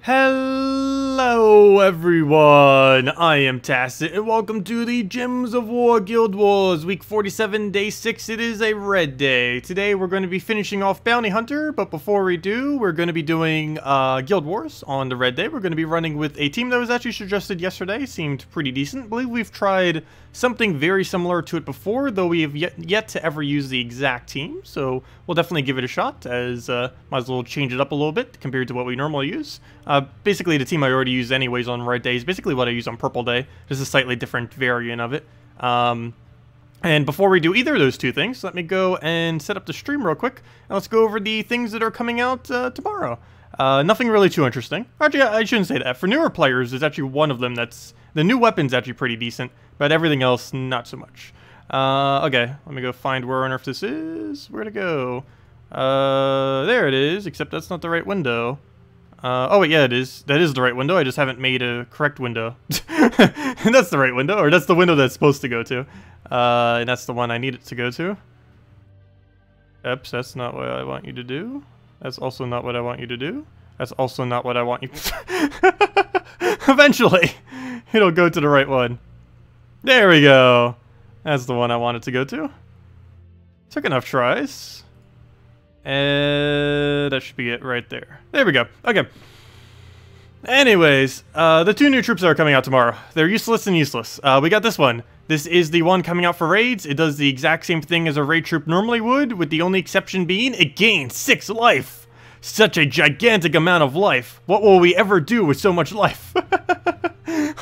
Hello everyone, I am Tacet and welcome to the Gems of War Guild Wars, week 47, day 6, it is a red day. Today we're going to be finishing off Bounty Hunter, but before we do, we're going to be doing Guild Wars on the red day. We're going to be running with a team that was actually suggested yesterday, seemed pretty decent. I believe we've tried something very similar to it before, though we have yet to ever use the exact team, so we'll definitely give it a shot, as might as well change it up a little bit compared to what we normally use. Basically, the team I already use anyways on red day is basically what I use on purple day, just a slightly different variant of it. And before we do either of those two things, let me go and set up the stream real quick, and let's go over the things that are coming out tomorrow. Nothing really too interesting. Actually, I shouldn't say that. For newer players, there's actually one of them that's... The new weapon's actually pretty decent, but everything else, not so much. Okay, let me go find where on earth this is. Where'd it go? There it is, except that's not the right window. Oh wait, yeah, it is. That is the right window. I just haven't made a correct window. And that's the right window, or that's the window that's supposed to go to. And that's the one I need it to go to. Oops, that's not what I want you to do. That's also not what I want you to do. That's also not what I want you to Eventually, it'll go to the right one. There we go. That's the one I wanted to go to. Took enough tries. And that should be it right there. There we go. Okay. Anyways, the two new troops that are coming out tomorrow. They're useless and useless. We got this one. This is the one coming out for raids. It does the exact same thing as a raid troop normally would, with the only exception being it gains 6 life. Such a gigantic amount of life. What will we ever do with so much life?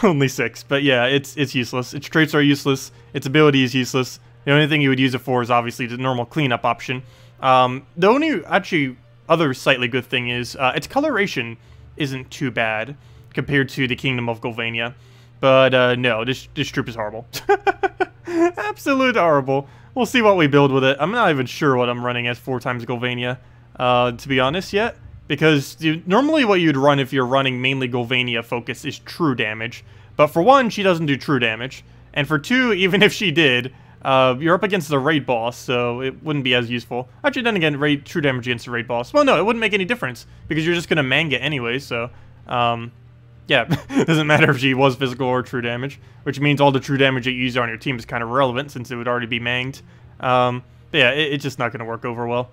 Only 6, but yeah, it's useless. Its traits are useless. Its ability is useless. The only thing you would use it for is obviously the normal cleanup option. The only actually other slightly good thing is its coloration isn't too bad compared to the Kingdom of Golvania. But no, this troop is horrible. Absolute horrible. We'll see what we build with it. I'm not even sure what I'm running as 4 times Golvania, to be honest yet. Because normally what you'd run if you're running mainly Golvania focus is true damage. But for 1, she doesn't do true damage. And for 2, even if she did, you're up against the raid boss, so it wouldn't be as useful. Actually, then again, true damage against the raid boss. Well, no, it wouldn't make any difference, because you're just going to manga anyway, so... yeah, it doesn't matter if she was physical or true damage, which means all the true damage that you use on your team is kind of irrelevant, since it would already be manged. But yeah, it's just not going to work over well.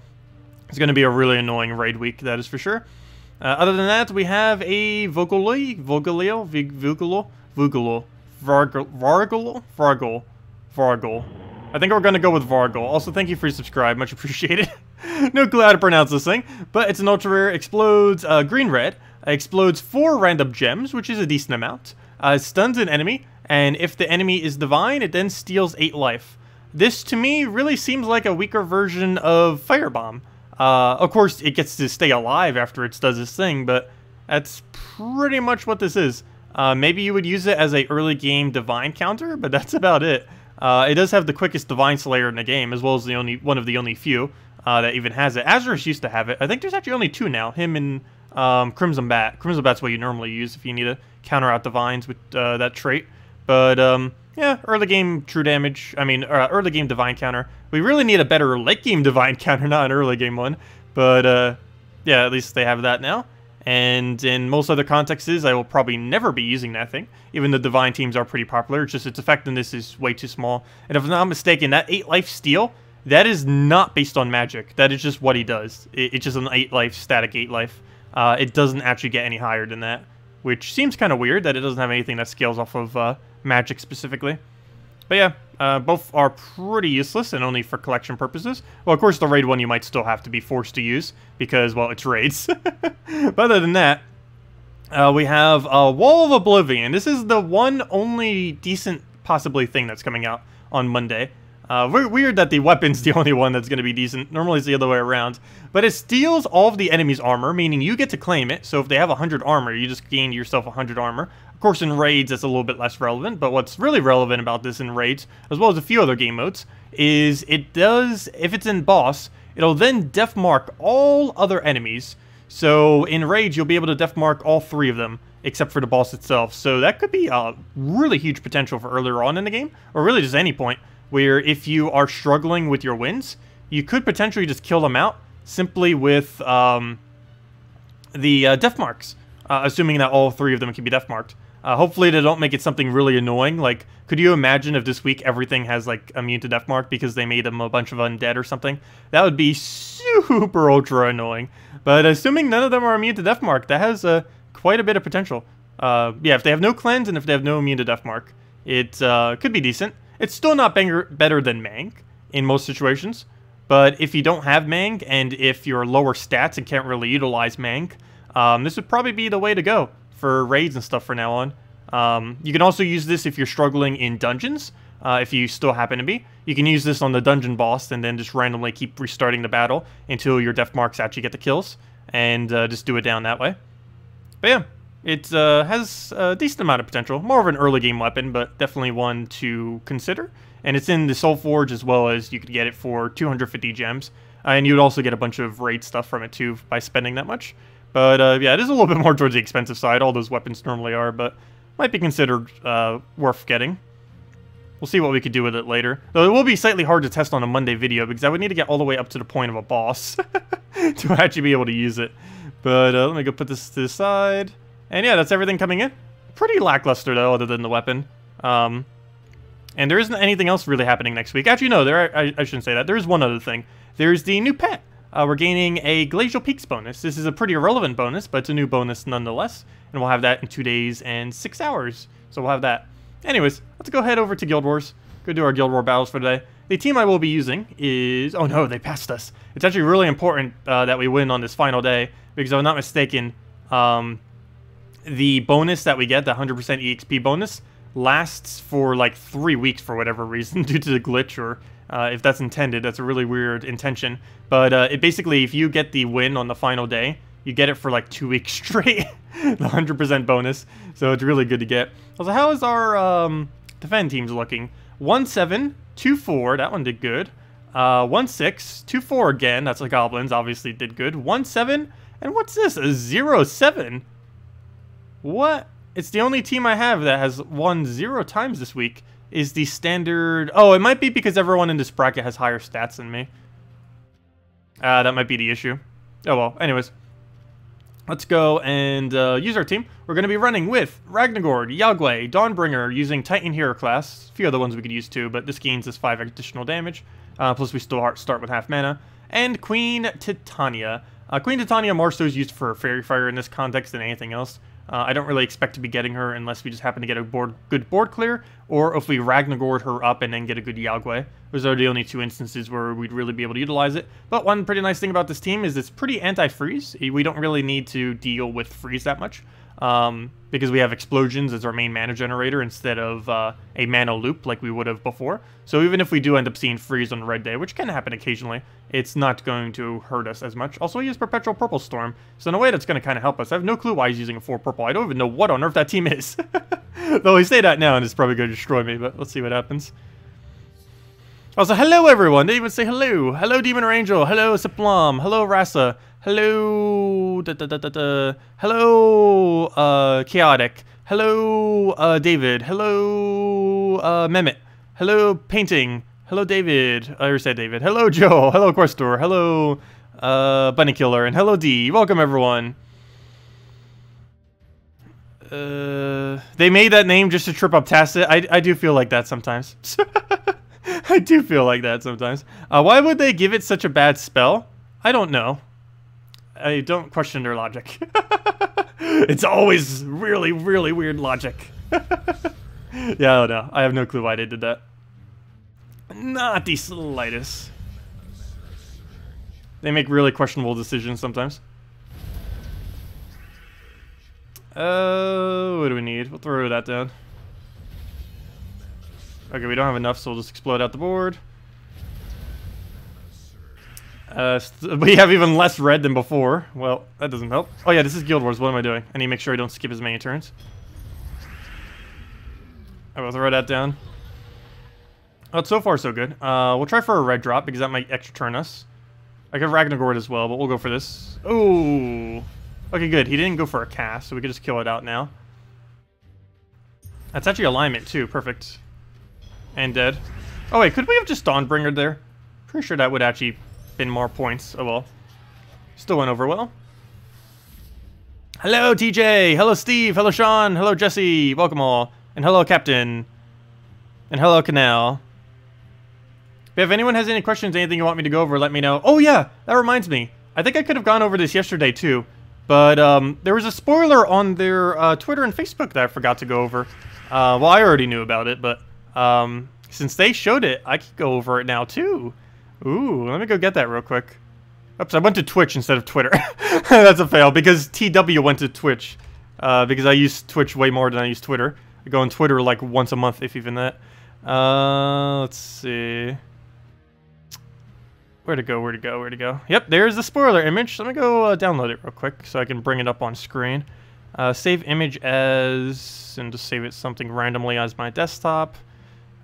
It's going to be a really annoying raid week, that is for sure. Other than that, we have a Vargol. I think we're going to go with Vargol. Also, thank you for your subscribe. Much appreciated. No clue how to pronounce this thing, but it's an ultra rare. Explodes green-red. Explodes 4 random gems, which is a decent amount. Stuns an enemy, and if the enemy is divine, it then steals 8 life. This, to me, really seems like a weaker version of Firebomb. Of course, it gets to stay alive after it does this thing, but that's pretty much what this is. Maybe you would use it as a early game divine counter, but that's about it. It does have the quickest divine slayer in the game, as well as one of the only few that even has it. Azurus used to have it. I think there's actually only 2 now. Him and Crimson Bat. Crimson Bat's what you normally use if you need to counter out divines with that trait. But yeah, early game true damage. I mean, early game divine counter. We really need a better late game divine counter, not an early game one. But yeah, at least they have that now. And in most other contexts, I will probably never be using that thing. Even the divine teams are pretty popular. It's just its effectiveness is way too small. And if I'm not mistaken, that 8 life steal, that is not based on magic. That is just what he does. It's just an 8 life, static 8 life. It doesn't actually get any higher than that. Which seems kind of weird that it doesn't have anything that scales off of magic specifically. But yeah, both are pretty useless and only for collection purposes. Well, of course, the raid one you might still have to be forced to use because, well, it's raids. But other than that, we have Wall of Oblivion. This is the one only decent, possibly, thing that's coming out on Monday. Weird that the weapon's the only one that's going to be decent. Normally it's the other way around. But it steals all of the enemy's armor, meaning you get to claim it. So if they have 100 armor, you just gain yourself 100 armor. Of course, in raids, that's a little bit less relevant. But what's really relevant about this in raids, as well as a few other game modes, is it does, if it's in boss, it'll then def mark all other enemies. So in raids, you'll be able to def mark all 3 of them, except for the boss itself. So that could be a really huge potential for earlier on in the game, or really just any point, where if you are struggling with your wins, you could potentially just kill them out simply with the def marks. assuming that all 3 of them can be death marked. Hopefully they don't make it something really annoying. Like, could you imagine if this week everything has, like, immune to death mark because they made them a bunch of undead or something? That would be super ultra annoying. But assuming none of them are immune to death mark, that has quite a bit of potential. Yeah, if they have no cleanse and if they have no immune to death mark, it could be decent. It's still not better than Mang in most situations. But if you don't have Mang, and if you're lower stats and can't really utilize Mang, this would probably be the way to go for raids and stuff from now on. You can also use this if you're struggling in dungeons, if you still happen to be. You can use this on the dungeon boss and then just randomly keep restarting the battle until your death marks actually get the kills, and just do it down that way. But yeah, it has a decent amount of potential. More of an early game weapon, but definitely one to consider. And it's in the Soul Forge, as well as you could get it for 250 gems. And you would also get a bunch of raid stuff from it too by spending that much. But yeah, it is a little bit more towards the expensive side. All those weapons normally are, but might be considered worth getting. We'll see what we could do with it later. Though it will be slightly hard to test on a Monday video, because I would need to get all the way up to the point of a boss to actually be able to use it. But let me go put this to the side. And yeah, that's everything coming in. Pretty lackluster though, other than the weapon. And there isn't anything else really happening next week. Actually, no, I shouldn't say that. There is one other thing. There's the new pet. We're gaining a Glacial Peaks bonus. This is a pretty irrelevant bonus, but it's a new bonus nonetheless. And we'll have that in 2 days and 6 hours. So we'll have that. Anyways, let's go head over to Guild Wars. Go do our Guild War battles for today. The team I will be using is... Oh no, they passed us. It's actually really important that we win on this final day. Because if I'm not mistaken, the bonus that we get, the 100% EXP bonus, lasts for like 3 weeks for whatever reason due to the glitch, or if that's intended. That's a really weird intention. But it basically, if you get the win on the final day, you get it for like 2 weeks straight. The 100% bonus. So it's really good to get. Also, how is our defend teams looking? 1-7, 2-4. That one did good. 1-6, 2-4 again. That's the goblins. Obviously did good. 1-7. And what's this? A 0-7. What? It's the only team I have that has won 0 times this week. Is the standard... Oh, it might be because everyone in this bracket has higher stats than me. That might be the issue. Oh well, anyways. Let's go and use our team. We're going to be running with Ragnagord, Yagwe, Dawnbringer, using Titan Hero class. A few other ones we could use too, but this gains us 5 additional damage. Plus we still start with half mana. And Queen Titania. Queen Titania more so is used for Fairy Fire in this context than anything else. I don't really expect to be getting her unless we just happen to get a good board clear, or if we Ragnagord her up and then get a good Yagwe. Those are the only 2 instances where we'd really be able to utilize it. But one pretty nice thing about this team is it's pretty anti-freeze. We don't really need to deal with freeze that much, because we have explosions as our main mana generator instead of a mana loop like we would have before. So even if we do end up seeing freeze on red day, which can happen occasionally, it's not going to hurt us as much. Also, we use Perpetual Purple Storm, so in a way that's going to kind of help us. I have no clue why he's using a 4 purple. I don't even know what on earth that team is. Though I say that now and it's probably going to destroy me, but let's see what happens. Also, hello everyone. They even say hello. Hello Demon or Angel. Hello Saplam. Hello Rasa. Hello hello Chaotic. Hello David. Hello Mehmet. Hello Painting. Hello David. I already said David. Hello Joe. Hello Questor. Hello Bunny Killer. And hello D. Welcome everyone. They made that name just to trip up Tacet. I do feel like that sometimes. I do feel like that sometimes. Why would they give it such a bad spell? I don't know. I don't question their logic. It's always really, really weird logic. Yeah, I don't know. I have no clue why they did that. Not the slightest. They make really questionable decisions sometimes. What do we need? We'll throw that down. Okay, we don't have enough, so we'll just explode out the board. We have even less red than before. Well, that doesn't help. Oh yeah, this is Guild Wars. What am I doing? I need to make sure I don't skip as many turns. I will throw that down. Oh, so far so good. We'll try for a red drop, because that might extra turn us. I could Ragnagord as well, but we'll go for this. Ooh. Okay, good. He didn't go for a cast, so we can just kill it out now. That's actually alignment too. Perfect. And dead. Oh wait, could we have just Dawnbringer there? Pretty sure that would actually been more points. Oh well. Still went over well. Hello, TJ. Hello, Steve. Hello, Sean. Hello, Jesse. Welcome all. And hello, Captain. And hello, Canal. If anyone has any questions, anything you want me to go over, let me know. Oh, yeah. That reminds me. I think I could have gone over this yesterday, too. But there was a spoiler on their Twitter and Facebook that I forgot to go over. Well, I already knew about it, but since they showed it, I could go over it now, too. Ooh, let me go get that real quick. Oops, I went to Twitch instead of Twitter. That's a fail, because TW went to Twitch. Because I use Twitch way more than I use Twitter. I go on Twitter like once a month, if even that. Let's see. Where'd it go, where'd it go, where'd it go? Yep, there's the spoiler image. Let me go download it real quick so I can bring it up on screen. Save image as... and just save it something randomly as my desktop.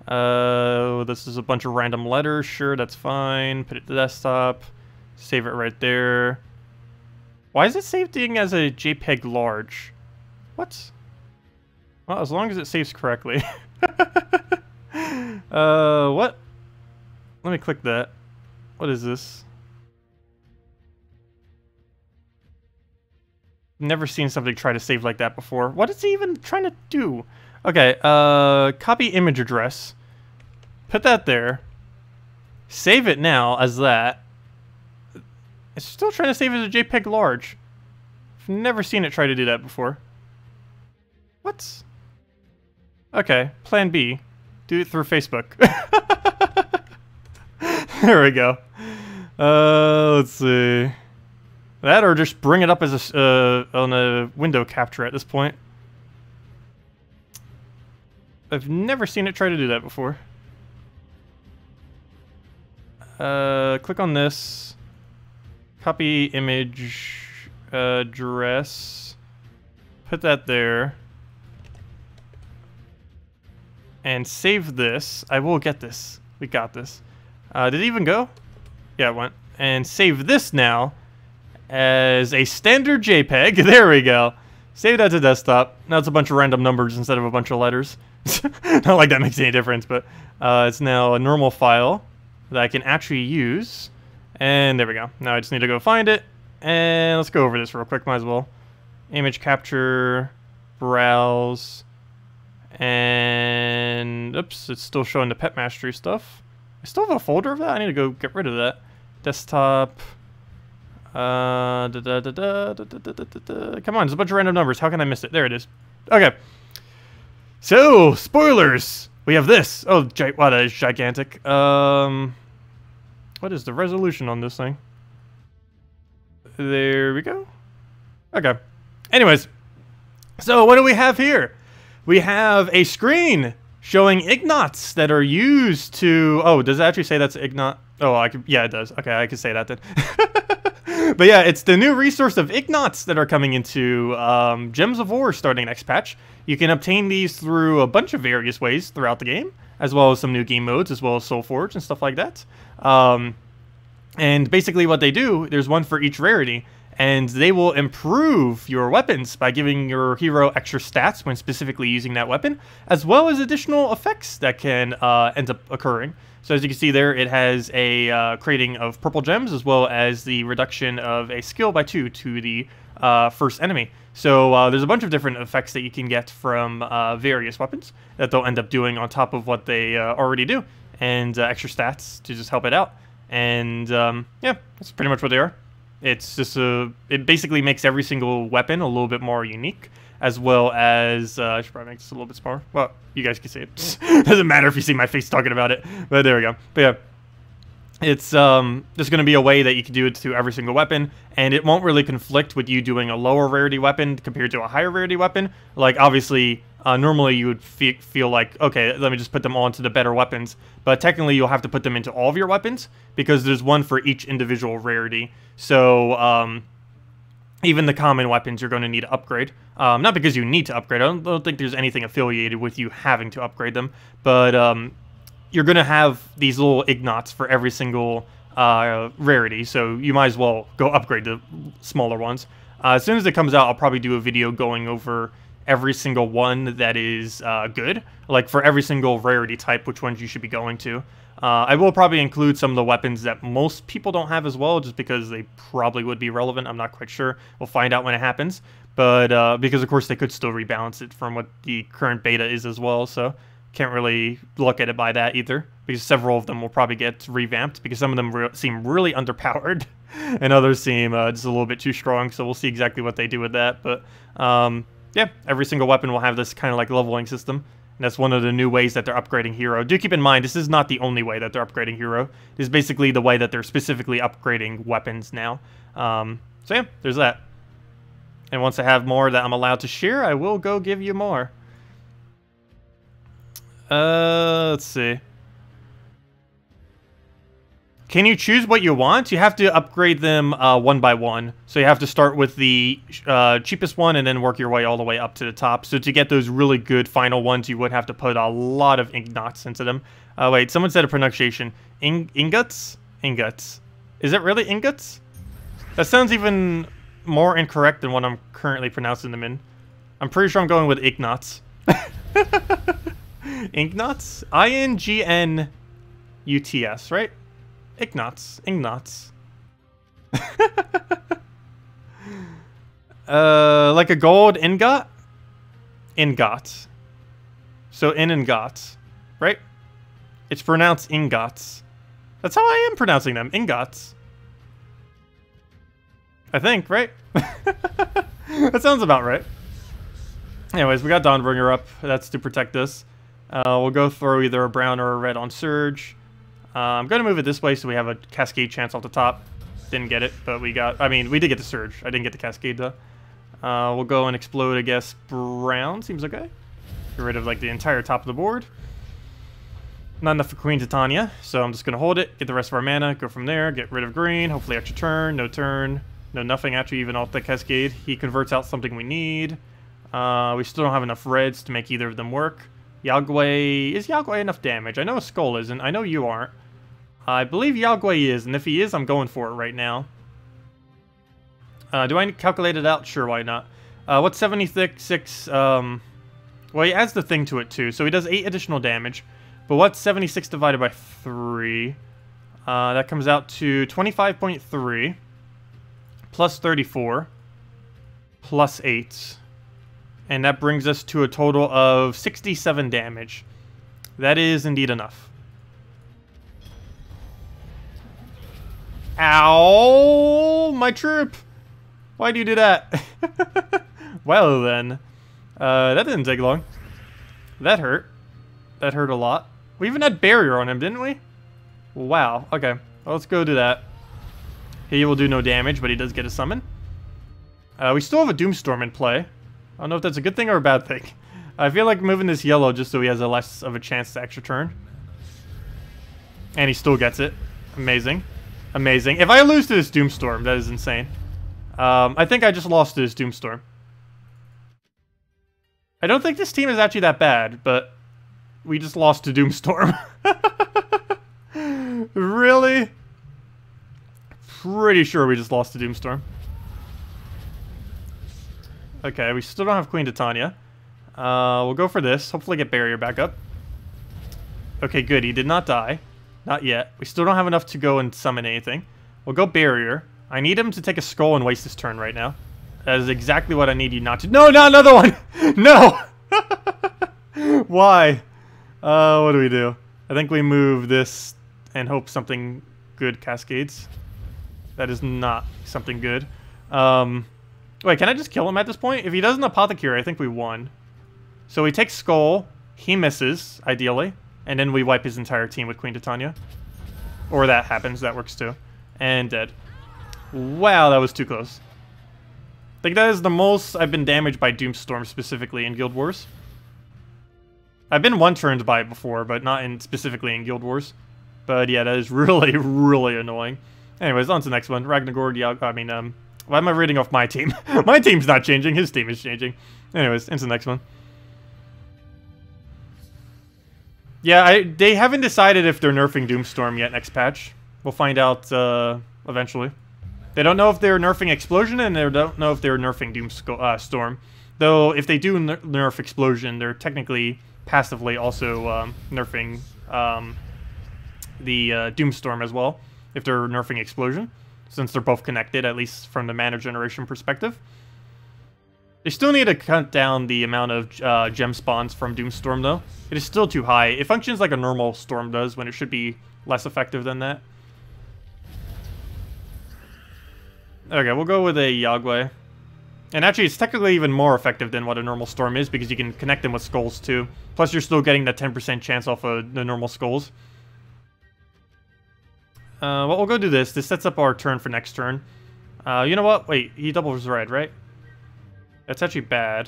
This is a bunch of random letters. Sure, that's fine. Put it to desktop. Save it right there. Why is it saving as a JPEG large? What? Well, as long as it saves correctly. What? Let me click that. What is this? Never seen something try to save like that before. What is he even trying to do? Okay, copy image address. Put that there. Save it now as that. It's still trying to save as a JPEG large. I've never seen it try to do that before. What? Okay, plan B. Do it through Facebook. There we go. Let's see. That or just bring it up as a on a window capture at this point. I've never seen it try to do that before. Click on this. Copy image address. Put that there. And save this. I will get this. We got this. Did it even go? Yeah, it went. And save this now as a standard JPEG. There we go. Save that to desktop. Now it's a bunch of random numbers instead of a bunch of letters. Not like that makes any difference, but it's now a normal file that I can actually use. And there we go. Now I just need to go find it. And let's go over this real quick. Might as well. Image capture. Browse. And oops, it's still showing the pet mastery stuff. I still have a folder of that. I need to go get rid of that. Desktop. Come on, there's a bunch of random numbers. How can I miss it? There it is. Okay. So, spoilers. We have this. Oh, wow, that is gigantic. What is the resolution on this thing? There we go. Okay. Anyways, so what do we have here? We have a screen showing ignots that are used to... Oh, does it actually say that's ignot? Oh, I could... Yeah, it does. Okay, I can say that then. But yeah, it's the new resource of ignots that are coming into Gems of War starting next patch. You can obtain these through a bunch of various ways throughout the game, as well as some new game modes, as well as Soulforge and stuff like that. And basically what they do, there's one for each rarity, and they will improve your weapons by giving your hero extra stats when specifically using that weapon, as well as additional effects that can end up occurring. So as you can see there, it has a crating of purple gems, as well as the reduction of a skill by 2 to the first enemy. So there's a bunch of different effects that you can get from various weapons that they'll end up doing on top of what they already do, and extra stats to just help it out. And yeah, that's pretty much what they are. It's just it basically makes every single weapon a little bit more unique, as well as I should probably make this a little bit smaller. Well, you guys can see it. Doesn't matter if you see my face talking about it, but there we go. But yeah, it's there's going to be a way that you can do it to every single weapon, and it won't really conflict with you doing a lower rarity weapon compared to a higher rarity weapon. Like obviously, normally you would feel like, okay, let me just put them all into the better weapons, but technically you'll have to put them into all of your weapons because there's one for each individual rarity. So even the common weapons you're going to need to upgrade. Not because you need to upgrade. I don't think there's anything affiliated with you having to upgrade them, but you're going to have these little ignots for every single rarity, so you might as well go upgrade the smaller ones. As soon as it comes out, I'll probably do a video going over every single one that is good, like for every single rarity type, which ones you should be going to. I will probably include some of the weapons that most people don't have as well, just because they probably would be relevant. I'm not quite sure. We'll find out when it happens. But because, of course, they could still rebalance it from what the current beta is as well, so can't really look at it by that either, because several of them will probably get revamped, because some of them seem really underpowered, and others seem just a little bit too strong, so we'll see exactly what they do with that. But, yeah, every single weapon will have this kind of like leveling system. And that's one of the new ways that they're upgrading Hero. Do keep in mind, this is not the only way that they're upgrading Hero. This is basically the way that they're specifically upgrading weapons now. So yeah, there's that. And once I have more that I'm allowed to share, I will go give you more. Let's see. Can you choose what you want? You have to upgrade them one by one. So you have to start with the cheapest one and then work your way all the way up to the top. So to get those really good final ones, you would have to put a lot of ingots into them. Wait, someone said a pronunciation. Ingots? Ingots. Is it really ingots? That sounds even more incorrect than what I'm currently pronouncing them in. I'm pretty sure I'm going with ignots. Ignots? I-N-G-N-U-T-S, right? Ignots. Ignots. Like a gold ingot? Ingot. So ingots, right? It's pronounced ingots. That's how I am pronouncing them. Ingots. I think, right? That sounds about right. Anyways, we got Dawnbringer up. That's to protect us. We'll go throw either a brown or a red on Surge. I'm going to move it this way so we have a Cascade chance off the top. Didn't get it, but we got... I mean, we did get the Surge. I didn't get the Cascade, though. We'll go and explode, I guess, brown. Seems okay. Get rid of, like, the entire top of the board. Not enough for Queen Titania, so I'm just going to hold it, get the rest of our mana, go from there, get rid of green, hopefully extra turn, no nothing after even off the Cascade. He converts out something we need. We still don't have enough reds to make either of them work. Yagway... Is Yagway enough damage? I know a Skull isn't. I know you aren't. I believe Yagway is, and if he is, I'm going for it right now. Do I calculate it out? Sure, why not? What's 76? Well, he adds the thing to it, too, so he does 8 additional damage. But what's 76 divided by 3? That comes out to 25.3 plus 34 plus 8. And that brings us to a total of 67 damage. That is indeed enough. Ow! My troop! Why do you do that? Well then. That didn't take long. That hurt. That hurt a lot. We even had barrier on him, didn't we? Wow. Okay. Well, let's go do that. He will do no damage, but he does get a summon. We still have a Doomstorm in play. I don't know if that's a good thing or a bad thing. I feel like moving this yellow just so he has a less of a chance to extra turn. And he still gets it. Amazing. Amazing. If I lose to this Doomstorm, that is insane. I think I just lost to this Doomstorm. I don't think this team is actually that bad, but we just lost to Doomstorm. Really? Pretty sure we just lost to Doomstorm. Okay, we still don't have Queen Titania. We'll go for this. Hopefully get barrier back up. Okay, good. He did not die. Not yet. We still don't have enough to go and summon anything. We'll go barrier. I need him to take a skull and waste his turn right now. That is exactly what I need you not to... No, not another one! No! Why? What do we do? I think we move this and hope something good cascades. That is not something good. Wait, can I just kill him at this point? If he does an Apothecary, I think we won. So we take Skull. He misses, ideally. And then we wipe his entire team with Queen Titania. Or that happens. That works too. And dead. Wow, that was too close. I think that is the most I've been damaged by Doomstorm specifically in Guild Wars. I've been one-turned by it before, but not specifically in Guild Wars. But yeah, that is really, really annoying. Anyways, on to the next one. Ragnargord, I mean, why am I reading off my team? My team's not changing, his team is changing. Anyways, into the next one. Yeah, they haven't decided if they're nerfing Doomstorm yet next patch. We'll find out eventually. They don't know if they're nerfing Explosion, and they don't know if they're nerfing Doomstorm. Though, if they do nerf Explosion, they're technically passively also nerfing the Doomstorm as well, if they're nerfing Explosion, since they're both connected, at least from the mana generation perspective. They still need to cut down the amount of gem spawns from Doomstorm, though. It is still too high. It functions like a normal Storm does, when it should be less effective than that. Okay, we'll go with a Yagway. And actually, it's technically even more effective than what a normal Storm is, because you can connect them with Skulls, too. Plus, you're still getting that 10% chance off of the normal Skulls. Well, we'll go do this. This sets up our turn for next turn. You know what? Wait, he doubles red, right? That's actually bad.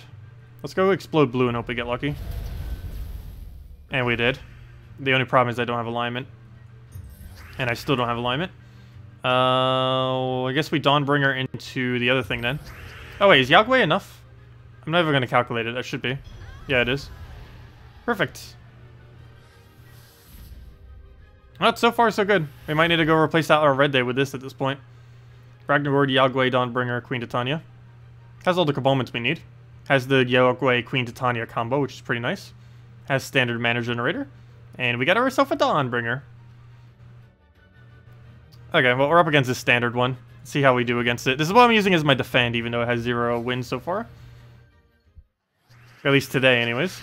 Let's go explode blue and hope we get lucky. And we did. The only problem is I don't have alignment. And I still don't have alignment. I guess we Dawnbringer into the other thing then. Oh wait, is Yagway enough? I'm never going to calculate it. That should be. Yeah, it is. Perfect. Well, so far so good. We might need to go replace out our Red Day with this at this point. Ragnarord, Yagway, Dawnbringer, Queen Titania. Has all the components we need. Has the Yagway, Queen Titania combo, which is pretty nice. Has standard mana generator. And we got ourselves a Dawnbringer. Okay, well, we're up against this standard one. Let's see how we do against it. This is what I'm using as my defend, even though it has 0 wins so far. At least today, anyways.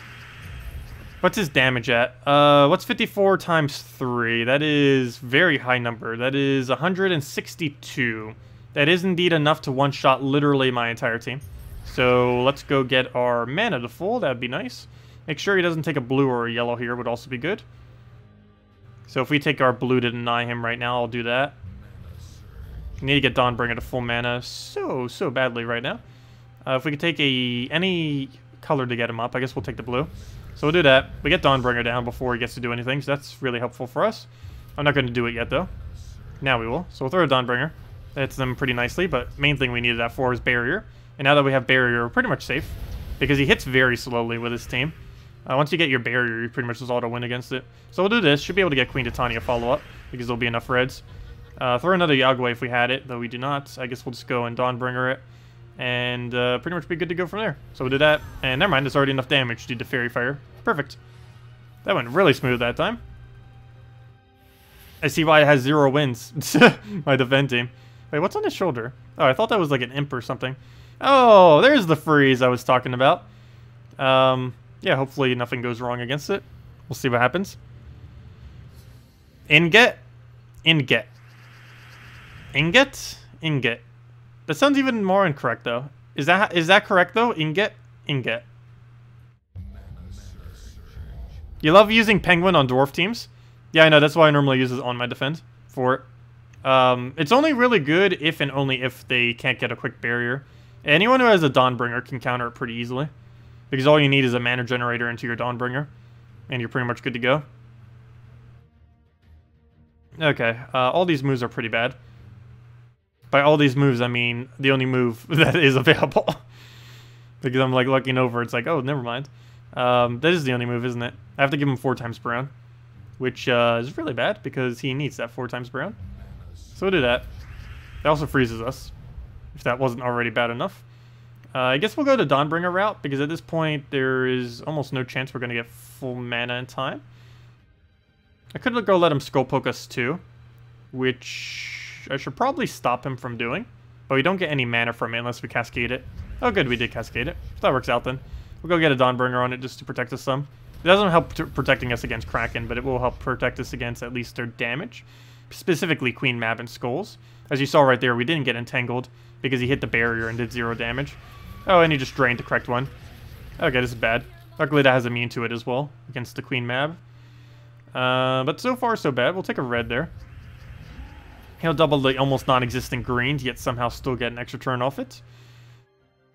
What's his damage at? What's 54 times 3? That is very high number. That is 162. That is indeed enough to one-shot literally my entire team. So let's go get our mana to full. That'd be nice. Make sure he doesn't take a blue or a yellow here would also be good. So if we take our blue to deny him right now, I'll do that. We need to get Dawnbringer to full mana so badly right now. If we could take any color to get him up, I guess we'll take the blue. So we'll do that. We get Dawnbringer down before he gets to do anything, so that's really helpful for us. I'm not going to do it yet, though. Now we will. So we'll throw a Dawnbringer. That hits them pretty nicely, but main thing we needed that for is Barrier. And now that we have Barrier, we're pretty much safe. Because he hits very slowly with his team. Once you get your Barrier, you pretty much just auto-win against it. So we'll do this. Should be able to get Queen Titania follow-up, because there'll be enough reds. Throw another Yagway if we had it, though we do not. I guess we'll just go and Dawnbringer it. And pretty much be good to go from there. So we'll do that. And never mind, there's already enough damage due to Fairy Fire. Perfect. That went really smooth that time. I see why it has 0 wins. My defend team. Wait, what's on his shoulder? Oh, I thought that was like an imp or something. Oh, there's the freeze I was talking about. Yeah, hopefully nothing goes wrong against it. We'll see what happens. Inget. Inget. Inget? Inget. That sounds even more incorrect, though. Is that correct, though? Inget? Inget. You love using Penguin on Dwarf teams? Yeah, I know. That's why I normally use it on my defend for it. It's only really good if and only if they can't get a quick barrier. Anyone who has a Dawnbringer can counter it pretty easily. Because all you need is a mana generator into your Dawnbringer. And you're pretty much good to go. Okay, all these moves are pretty bad. By all these moves, I mean the only move that is available. Because I'm like looking over, it's like, oh, never mind. That is the only move, isn't it? I have to give him 4 times per round. Which is really bad, because he needs that 4 times per round. So we'll do that. That also freezes us. If that wasn't already bad enough. I guess we'll go the Dawnbringer route, because at this point, there is almost no chance we're going to get full mana in time. I could go let him Skull Poke us too, which I should probably stop him from doing. But we don't get any mana from it unless we Cascade it. Oh good, we did Cascade it. So that works out then. We'll go get a Dawnbringer on it just to protect us some. It doesn't help protecting us against Kraken, but it will help protect us against at least their damage. Specifically Queen Mab and Skulls. As you saw right there, we didn't get entangled because he hit the barrier and did 0 damage. Oh, and he just drained the correct one. Okay, this is bad. Luckily that has immune to it as well against the Queen Mab. But so far so bad. We'll take a red there. He'll double the almost non-existent green, yet somehow still get an extra turn off it.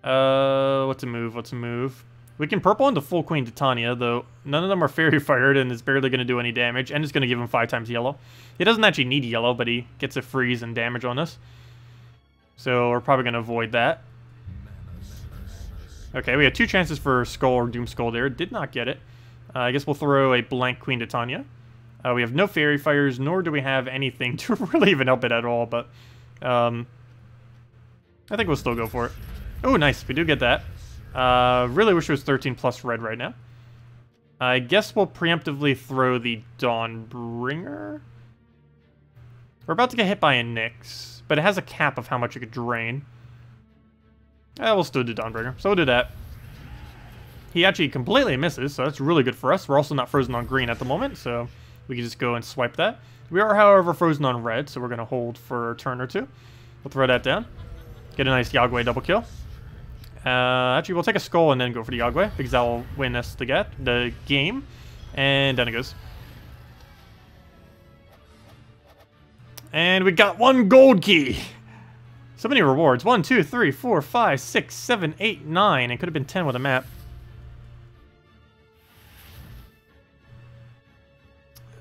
What's a move? What's a move? We can purple into full Queen Titania, though none of them are Fairy Fired and it's barely going to do any damage, and it's going to give him 5 times yellow. He doesn't actually need yellow, but he gets a freeze and damage on us. So we're probably going to avoid that. Okay, we had 2 chances for Skull or Doom Skull there. Did not get it. I guess we'll throw a blank Queen Titania. We have no Fairy Fires, nor do we have anything to really even help it at all, but I think we'll still go for it. Oh, nice. We do get that. Really wish it was 13 plus red right now. I guess we'll preemptively throw the Dawnbringer. We're about to get hit by a Nyx, but it has a cap of how much it could drain. We'll still do Dawnbreaker, so we'll do that. He actually completely misses, so that's really good for us. We're also not frozen on green at the moment, so we can just go and swipe that. We are, however, frozen on red, so we're going to hold for a turn or two. We'll throw that down. Get a nice Yagway double kill. Actually, we'll take a skull and then go for the Yagway, because that will win us the game. And down it goes. And we got 1 gold key! So many rewards. 1, 2, 3, 4, 5, 6, 7, 8, 9. It could have been 10 with a map.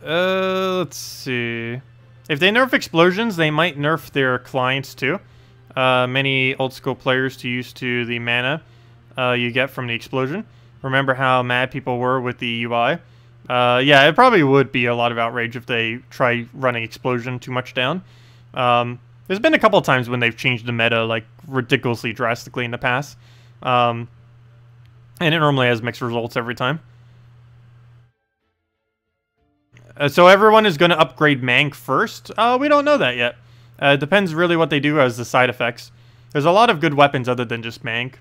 Let's see. If they nerf explosions, they might nerf their clients too. Many old school players too used to the mana you get from the explosion. Remember how mad people were with the UI? Yeah, it probably would be a lot of outrage if they try running explosion too much down. There's been a couple of times when they've changed the meta like ridiculously drastically in the past. And it normally has mixed results every time. So everyone is going to upgrade Mank first? We don't know that yet. It depends really what they do as the side effects. There's a lot of good weapons other than just Mank.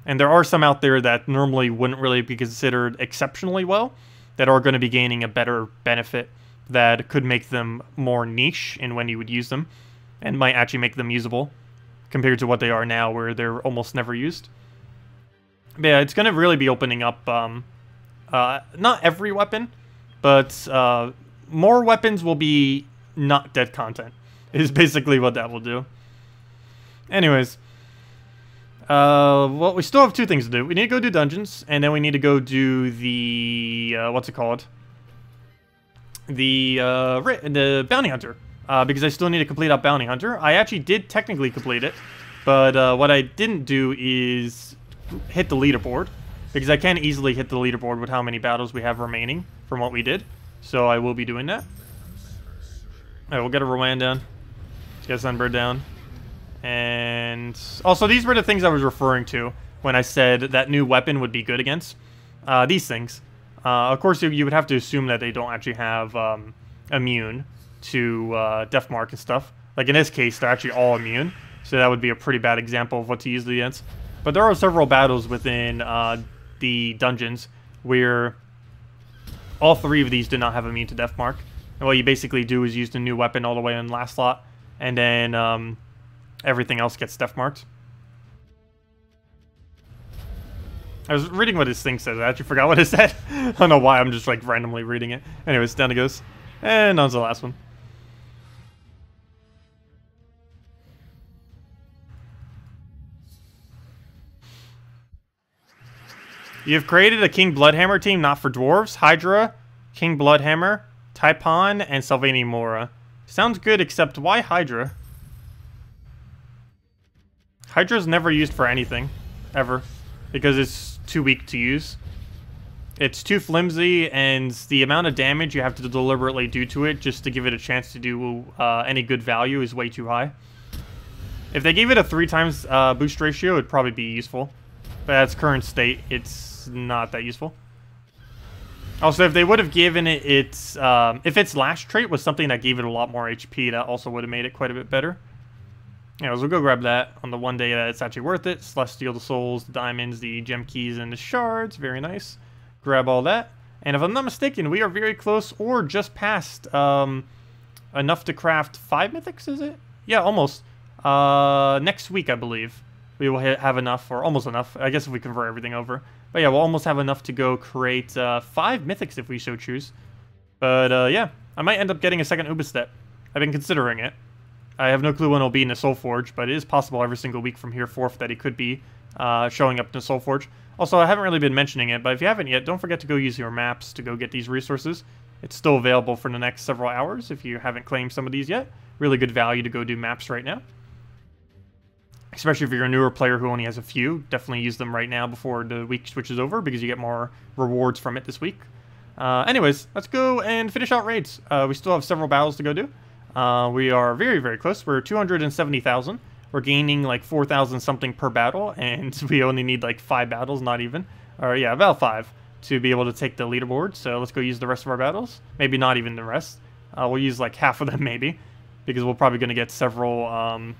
And there are some out there that normally wouldn't really be considered exceptionally well, that are going to be gaining a better benefit that could make them more niche in when you would use them, and might actually make them usable compared to what they are now, where they're almost never used. But yeah, it's going to really be opening up, not every weapon, but more weapons will be not dead content, is basically what that will do. Anyways, well, we still have 2 things to do. We need to go do dungeons, and then we need to go do the, what's it called? The Bounty Hunter. Because I still need to complete out Bounty Hunter. I actually did technically complete it, but what I didn't do is hit the leaderboard, because I can easily hit the leaderboard with how many battles we have remaining from what we did. So I will be doing that. Alright, we'll get a Rowan down. Let's get a Sunbird down. And also, these were the things I was referring to when I said that new weapon would be good against. These things. Of course, you would have to assume that they don't actually have immune to Deathmark and stuff. Like in this case, they're actually all immune. So that would be a pretty bad example of what to use against. But there are several battles within the dungeons where all 3 of these did not have immune to Deathmark. And what you basically do is use the new weapon all the way in the last slot. And then everything else gets Deathmarked. I was reading what his thing says. I actually forgot what it said. I don't know why. I'm just like randomly reading it. Anyways, down it goes. And on to the last one. You've created a King Bloodhammer team not for dwarves. Hydra, King Bloodhammer, Taipon, and Salvani Mora. Sounds good, except why Hydra? Hydra's never used for anything, ever, because it's too weak to use. It's too flimsy, and the amount of damage you have to deliberately do to it just to give it a chance to do any good value is way too high. If they gave it a 3 times boost ratio, it'd probably be useful. But at its current state, it's not that useful. Also, if they would have given it its... if its last trait was something that gave it a lot more HP, that also would have made it quite a bit better. Anyways, we'll go grab that on the one day that it's actually worth it. Celestial, the souls, the diamonds, the gem keys, and the shards. Very nice. Grab all that. And if I'm not mistaken, we are very close or just past enough to craft 5 mythics, is it? Yeah, almost. Next week, I believe, we will have enough, or almost enough, I guess if we convert everything over. But yeah, we'll almost have enough to go create 5 mythics if we so choose. But yeah, I might end up getting a second Ubistet. I've been considering it. I have no clue when it'll be in the Soulforge, but it is possible every single week from here forth that it could be showing up in the Soulforge. Also, I haven't really been mentioning it, but if you haven't yet, don't forget to go use your maps to go get these resources. It's still available for the next several hours if you haven't claimed some of these yet. Really good value to go do maps right now. Especially if you're a newer player who only has a few. Definitely use them right now before the week switches over because you get more rewards from it this week. Anyways, let's go and finish out raids. We still have several battles to go do. We are very, very close. We're 270,000. We're gaining like 4,000 something per battle, and we only need like 5 battles, not even. Or yeah, about 5 to be able to take the leaderboard. So let's go use the rest of our battles. Maybe not even the rest. We'll use like half of them maybe. because we're probably going to get several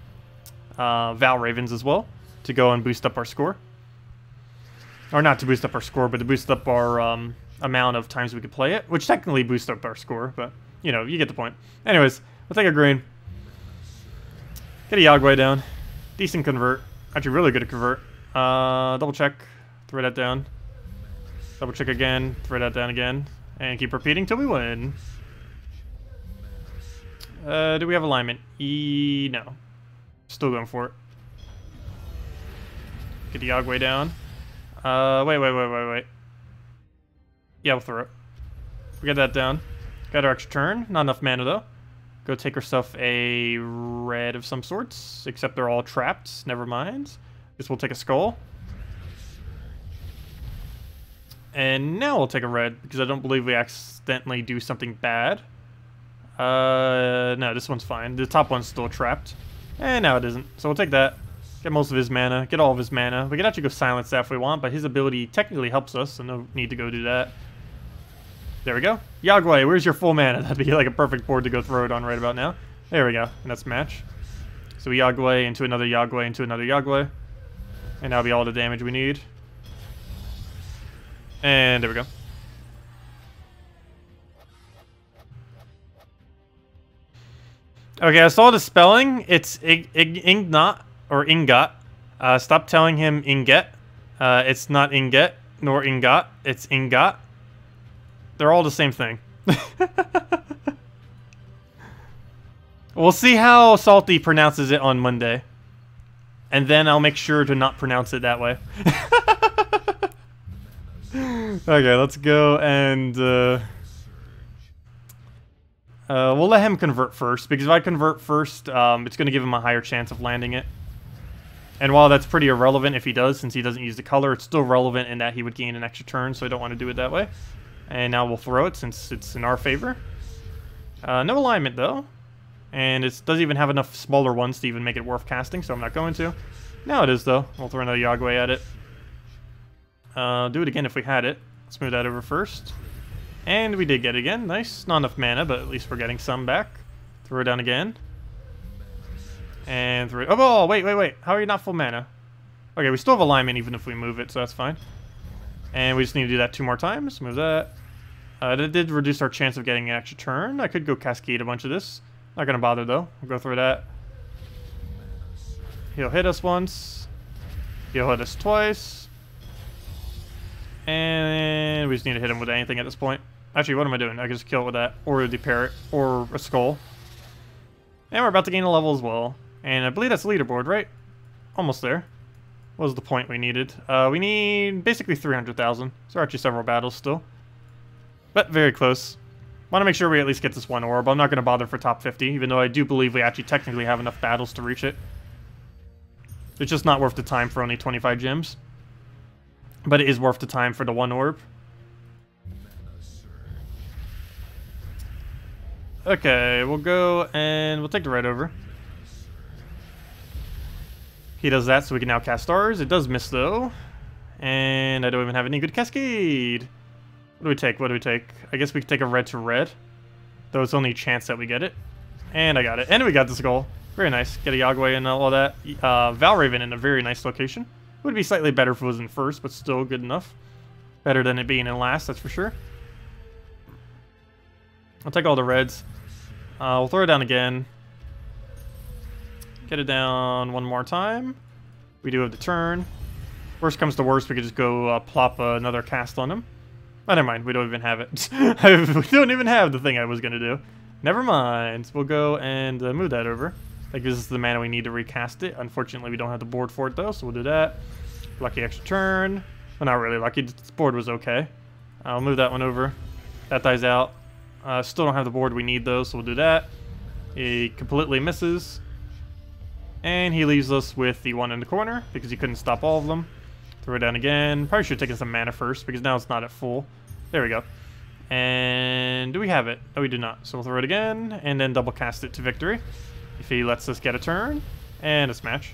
Val Ravens as well to go and boost up our score. Or not to boost up our score, but to boost up our amount of times we could play it, which technically boosts up our score, but, you know, you get the point. Anyways, we'll take a green. Get a Yagway down. Decent convert. Actually, really good at convert. Double check. Throw that down. Double check again. Throw that down again. And keep repeating till we win. Do we have alignment? No. Still going for it. Get the Yagway down. Wait. Yeah, we'll throw it. We got that down. Got our extra turn. Not enough mana, though. Go take ourselves a red of some sorts. Except they're all trapped. Never mind. Guess we'll take a skull. And now we'll take a red, because I don't believe we accidentally do something bad. No, this one's fine. The top one's still trapped. And now it isn't. So we'll take that. Get most of his mana. Get all of his mana. We can actually go silence that if we want, but his ability technically helps us, so no need to go do that. There we go. Yagway, where's your full mana? That'd be like a perfect board to go throw it on right about now. There we go. And that's match. So we Yagway into another Yagway into another Yagway. And that'll be all the damage we need. And there we go. Okay, I saw the spelling. It's Ingnot or Ingot. Stop telling him Inget. It's not Inget nor Ingot. It's Ingot. They're all the same thing. We'll see how Salty pronounces it on Monday. And then I'll make sure to not pronounce it that way. Okay, let's go and we'll let him convert first, because if I convert first, it's going to give him a higher chance of landing it. And while that's pretty irrelevant if he does, since he doesn't use the color, it's still relevant in that he would gain an extra turn, so I don't want to do it that way. And now we'll throw it since it's in our favor. No alignment though. And it doesn't even have enough smaller ones to even make it worth casting, so I'm not going to. Now it is though. We'll throw another Yagway at it. Do it again if we had it. Let's move that over first. And we did get it again. Nice. Not enough mana, but at least we're getting some back. Throw it down again. And throw it. Oh, wait. How are you not full mana? Okay, we still have alignment even if we move it, so that's fine. And we just need to do that 2 more times. Move that. That did reduce our chance of getting an extra turn. I could go cascade a bunch of this. Not going to bother, though. We'll go through that. He'll hit us once. He'll hit us twice. And we just need to hit him with anything at this point. Actually, what am I doing? I can just kill it with that. Or the parrot. Or a skull. And we're about to gain a level as well. And I believe that's leaderboard, right? Almost there. What was the point we needed? We need basically 300,000. So actually several battles still. But very close. Want to make sure we at least get this one orb. I'm not going to bother for top 50, even though I do believe we actually technically have enough battles to reach it. It's just not worth the time for only 25 gems. But it is worth the time for the one orb. Okay, we'll go and we'll take the red over. He does that so we can now cast ours. It does miss though. And I don't even have any good cascade. What do we take? What do we take? I guess we could take a red to red. Though it's only a chance that we get it. And I got it. And we got this goal. Very nice. Get a Yagway and all that. Valraven in a very nice location. Would be slightly better if it was in first, but still good enough. Better than it being in last, that's for sure. I'll take all the reds. We'll throw it down again. Get it down one more time. We do have the turn. Worst comes to worst, we could just go plop another cast on him. Oh, never mind. We don't even have it. We don't even have the thing I was going to do. Never mind. We'll go and move that over. That gives us the mana we need to recast it. Unfortunately, we don't have the board for it, though, so we'll do that. Lucky extra turn. Well, not really lucky. This board was okay. I'll move that one over. That dies out. Still don't have the board we need, though, so we'll do that. He completely misses. And he leaves us with the one in the corner, because he couldn't stop all of them. Throw it down again. Probably should have taken some mana first, because now it's not at full. There we go. And do we have it? No, we do not. So we'll throw it again, and then double cast it to victory. If he lets us get a turn, and a smash.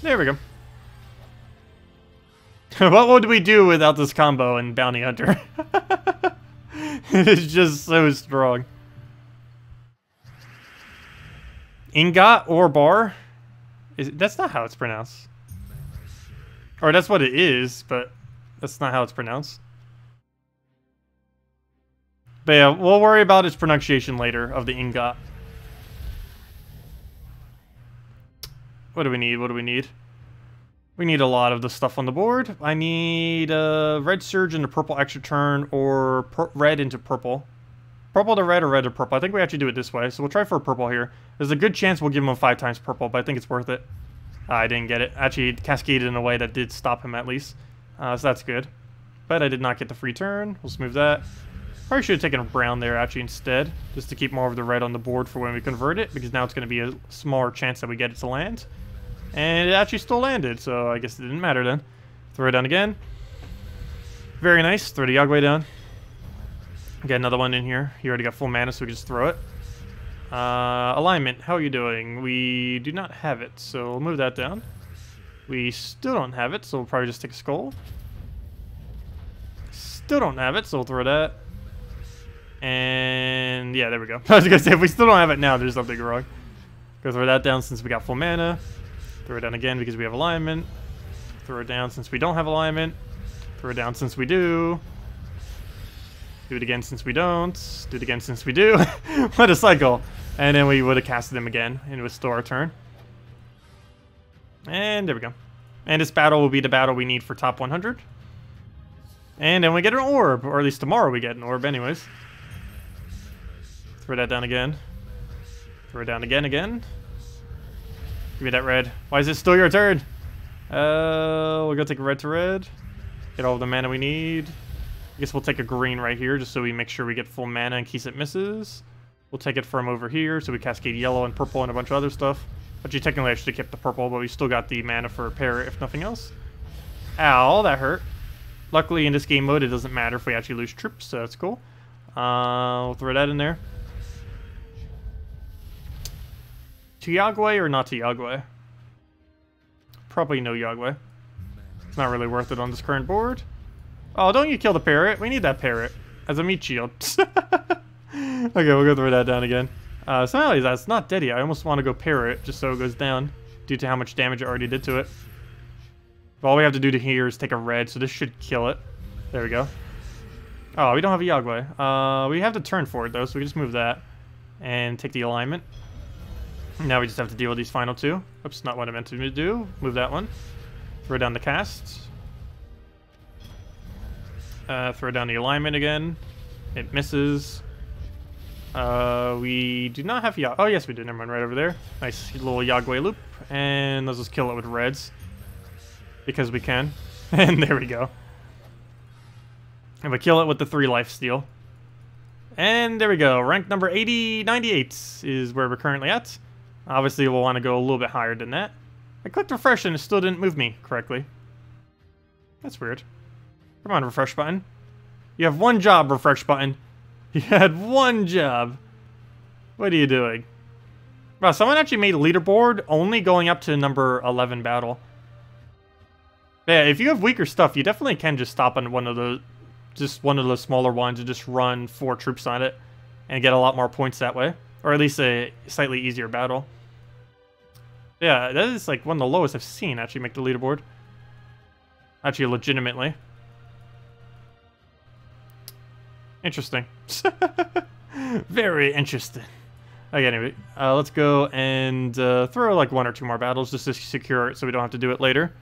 There we go. What would we do without this combo in Bounty Hunter? It's just so strong. Ingot or bar? That's not how it's pronounced. Or that's what it is, but that's not how it's pronounced. But yeah, we'll worry about its pronunciation later of the ingot. What do we need? What do we need? We need a lot of the stuff on the board. I need red surge into purple extra turn, or red into purple. Purple to red or red to purple. I think we actually do it this way, so we'll try for purple here. There's a good chance we'll give him 5 times purple, but I think it's worth it. I didn't get it. Actually, it cascaded in a way that did stop him at least. So that's good. But I did not get the free turn. We'll smooth that. Probably should have taken a brown there actually instead, just to keep more of the red on the board for when we convert it, because now it's going to be a smaller chance that we get it to land. And it actually still landed, so I guess it didn't matter then. Throw it down again. Very nice. Throw the Yagway down. Get another one in here. He already got full mana, so we can just throw it. Alignment, how are you doing? We do not have it, so we'll move that down. We still don't have it, so we'll probably just take a skull. Still don't have it, so we'll throw that. And yeah, there we go. I was gonna say, if we still don't have it now, there's something wrong. Go throw that down since we got full mana. Throw it down again because we have alignment. Throw it down since we don't have alignment. Throw it down since we do. Do it again since we don't. Do it again since we do. What a cycle. And then we would have casted them again, and it would still our turn. And there we go. And this battle will be the battle we need for top 100. And then we get an orb, or at least tomorrow we get an orb anyways. Throw that down again. Throw it down again. Give me that red. Why is it still your turn? We'll go take a red to red. Get all the mana we need. I guess we'll take a green right here just so we make sure we get full mana in case it misses. We'll take it from over here so we cascade yellow and purple and a bunch of other stuff. Actually, technically I should have kept the purple, but we still got the mana for a parrot if nothing else. Ow, that hurt. Luckily in this game mode it doesn't matter if we actually lose troops, so that's cool. We'll throw that in there. To Yagway or not to Yagway? Probably no Yagway. It's not really worth it on this current board. Oh, don't you kill the parrot. We need that parrot as a meat shield. Okay, we'll go throw that down again. So that's not dead yet. I almost want to go parrot just so it goes down due to how much damage it already did to it. But all we have to do to here is take a red, so this should kill it. There we go. Oh, we don't have a Yagway. We have to turn for it though, so we just move that and take the alignment. Now we just have to deal with these final two. Oops, not what I meant to do. Move that one. Throw down the cast. Throw down the alignment again. It misses. We do not have Yagway. Oh, yes, we do. Never mind, right over there. Nice little Yagway loop. And let's just kill it with reds. Because we can. And there we go. And we kill it with the 3 life steal. And there we go. Rank number 98 is where we're currently at. Obviously, we'll want to go a little bit higher than that. I clicked refresh and it still didn't move me correctly. That's weird. Come on, refresh button. You have one job, refresh button. You had one job. What are you doing? Wow, someone actually made a leaderboard only going up to number 11 battle. Yeah, if you have weaker stuff, you definitely can just stop on one of the smaller ones and just run 4 troops on it and get a lot more points that way. Or at least a slightly easier battle. Yeah, that is like one of the lowest I've seen actually make the leaderboard. Actually, legitimately. Interesting. Very interesting. Okay, anyway, let's go and throw like 1 or 2 more battles just to secure it so we don't have to do it later.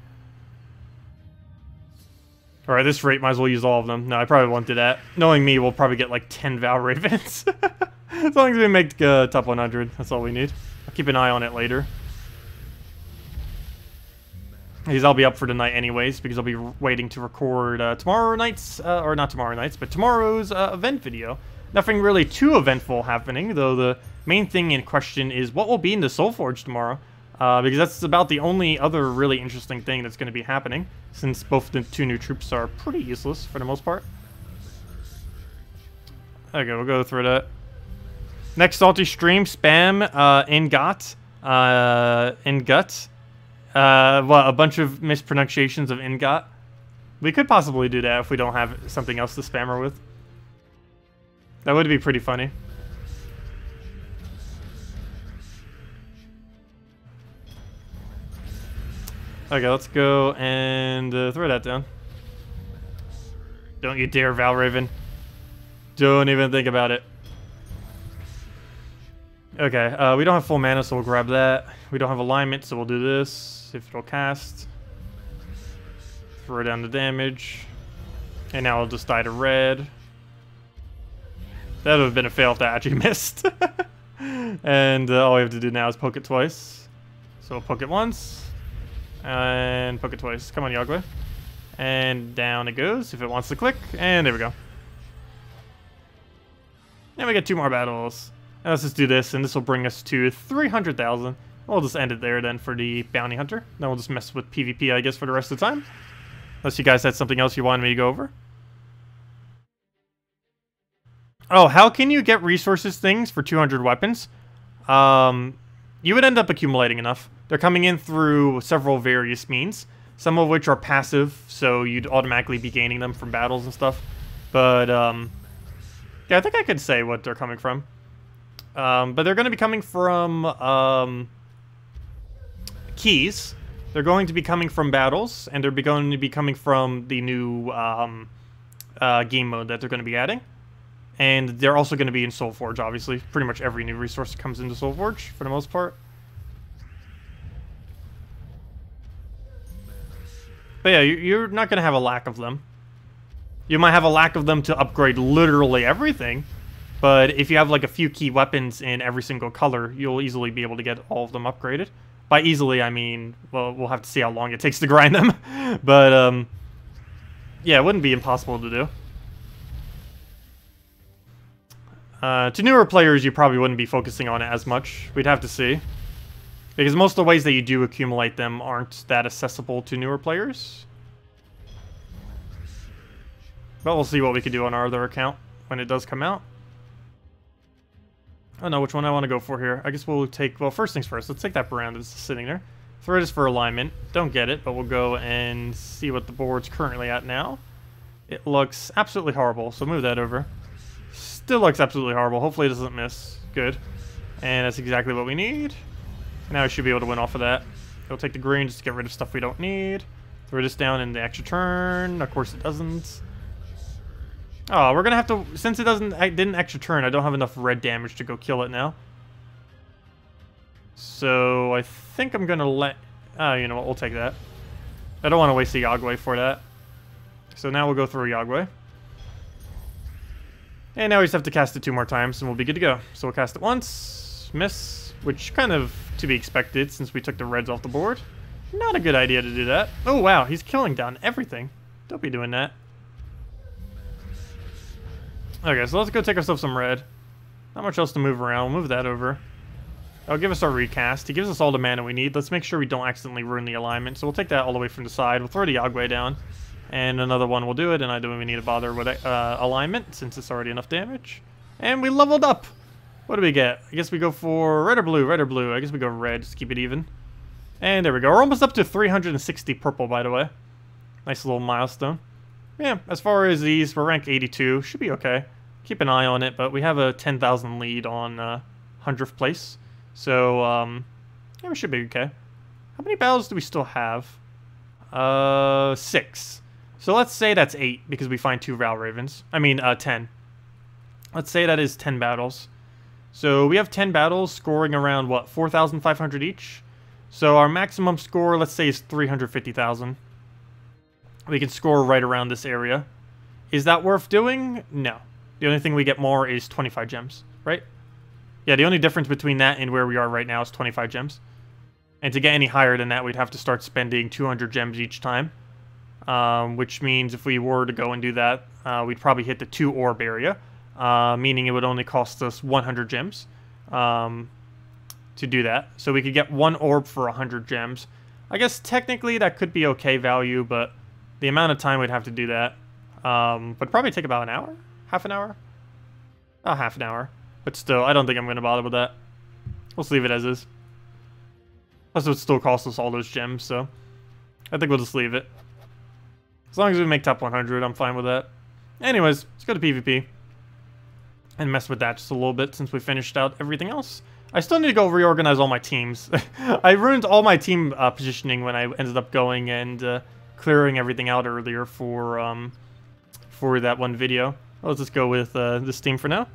Alright, at this rate, might as well use all of them. No, I probably won't do that. Knowing me, we'll probably get like 10 Val Ravens. As long as we make top 100, that's all we need. I'll keep an eye on it later. Because I'll be up for tonight anyways, because I'll be waiting to record tomorrow night's, or not tomorrow night's, but tomorrow's event video. Nothing really too eventful happening, though the main thing in question is what will be in the Soulforge tomorrow. Because that's about the only other really interesting thing that's going to be happening, since both the 2 new troops are pretty useless for the most part. Okay, we'll go through that. Next salty stream, spam Ingot. Ingut. What, a bunch of mispronunciations of Ingot? We could possibly do that if we don't have something else to spam her with. That would be pretty funny. Okay, let's go and throw that down. Don't you dare, Valraven. Don't even think about it. Okay, we don't have full mana, so we'll grab that. We don't have alignment, so we'll do this. If it'll cast. Throw down the damage. And now I'll just die to red. That would have been a fail if that actually missed. And all we have to do now is poke it twice. So we'll poke it once. And poke it twice. Come on, Yagwe. And down it goes if it wants to click. And there we go. And we get 2 more battles. And let's just do this, and this will bring us to 300,000. We'll just end it there then for the bounty hunter. Then we'll just mess with PvP, I guess, for the rest of the time. Unless you guys had something else you wanted me to go over. Oh, how can you get resources things for 200 weapons? You would end up accumulating enough. They're coming in through several various means. Some of which are passive, so you'd automatically be gaining them from battles and stuff. But, yeah, I think I could say what they're coming from. But they're going to be coming from, keys. They're going to be coming from battles, and they're going to be coming from the new, game mode that they're going to be adding. And they're also going to be in Soulforge, obviously. Pretty much every new resource comes into Soulforge, for the most part. But yeah, you're not going to have a lack of them. You might have a lack of them to upgrade literally everything. But if you have like a few key weapons in every single color, you'll easily be able to get all of them upgraded. By easily, I mean, well, we'll have to see how long it takes to grind them. But, yeah, it wouldn't be impossible to do. To newer players, you probably wouldn't be focusing on it as much. We'd have to see. Because most of the ways that you do accumulate them aren't that accessible to newer players. But we'll see what we can do on our other account when it does come out. I don't know which one I want to go for here. I guess we'll take, well, first things first. Let's take that brand that's sitting there. Throw this for alignment. Don't get it, but we'll go and see what the board's currently at now. It looks absolutely horrible, so move that over. Still looks absolutely horrible. Hopefully it doesn't miss. Good. And that's exactly what we need. Now we should be able to win off of that. We'll take the green just to get rid of stuff we don't need. Throw this down in the extra turn. Of course it doesn't. Oh, we're gonna have to, since it didn't extra turn, I don't have enough red damage to go kill it now. So I think I'm gonna let, you know what, we'll take that. I don't want to waste a Yagwe for that. So now we'll go through a Yagwe. And now we just have to cast it 2 more times and we'll be good to go. So we'll cast it once, miss, which kind of to be expected since we took the reds off the board. Not a good idea to do that. Oh wow, he's killing down everything. Don't be doing that. Okay, so let's go take ourselves some red. Not much else to move around. We'll move that over. That'll give us our recast. He gives us all the mana we need. Let's make sure we don't accidentally ruin the alignment. So we'll take that all the way from the side. We'll throw the Yagwe down. And another one will do it. And I don't even need to bother with alignment since it's already enough damage. And we leveled up. What do we get? I guess we go for red or blue. Red or blue. I guess we go red. Just keep it even. And there we go. We're almost up to 360 purple, by the way. Nice little milestone. Yeah, as far as these, we're rank 82. Should be okay. Keep an eye on it, but we have a 10,000 lead on 100th place. So, yeah, we should be okay. How many battles do we still have? 6. So let's say that's 8, because we find 2 Valravens. I mean, 10. Let's say that is 10 battles. So we have 10 battles, scoring around, what, 4,500 each? So our maximum score, let's say, is 350,000. We can score right around this area. Is that worth doing? No. The only thing we get more is 25 gems, right? Yeah, the only difference between that and where we are right now is 25 gems. And to get any higher than that, we'd have to start spending 200 gems each time. Which means if we were to go and do that, we'd probably hit the 2 orb area. Meaning it would only cost us 100 gems to do that. So we could get 1 orb for 100 gems. I guess technically that could be okay value, but the amount of time we'd have to do that would probably take about an hour? Half an hour? Oh, half an hour. But still, I don't think I'm going to bother with that. We'll just leave it as is. Plus it would still cost us all those gems, so I think we'll just leave it. As long as we make top 100, I'm fine with that. Anyways, let's go to PvP. And mess with that just a little bit since we finished out everything else. I still need to go reorganize all my teams. I ruined all my team positioning when I ended up going and clearing everything out earlier for that one video. Let's just go with this team for now.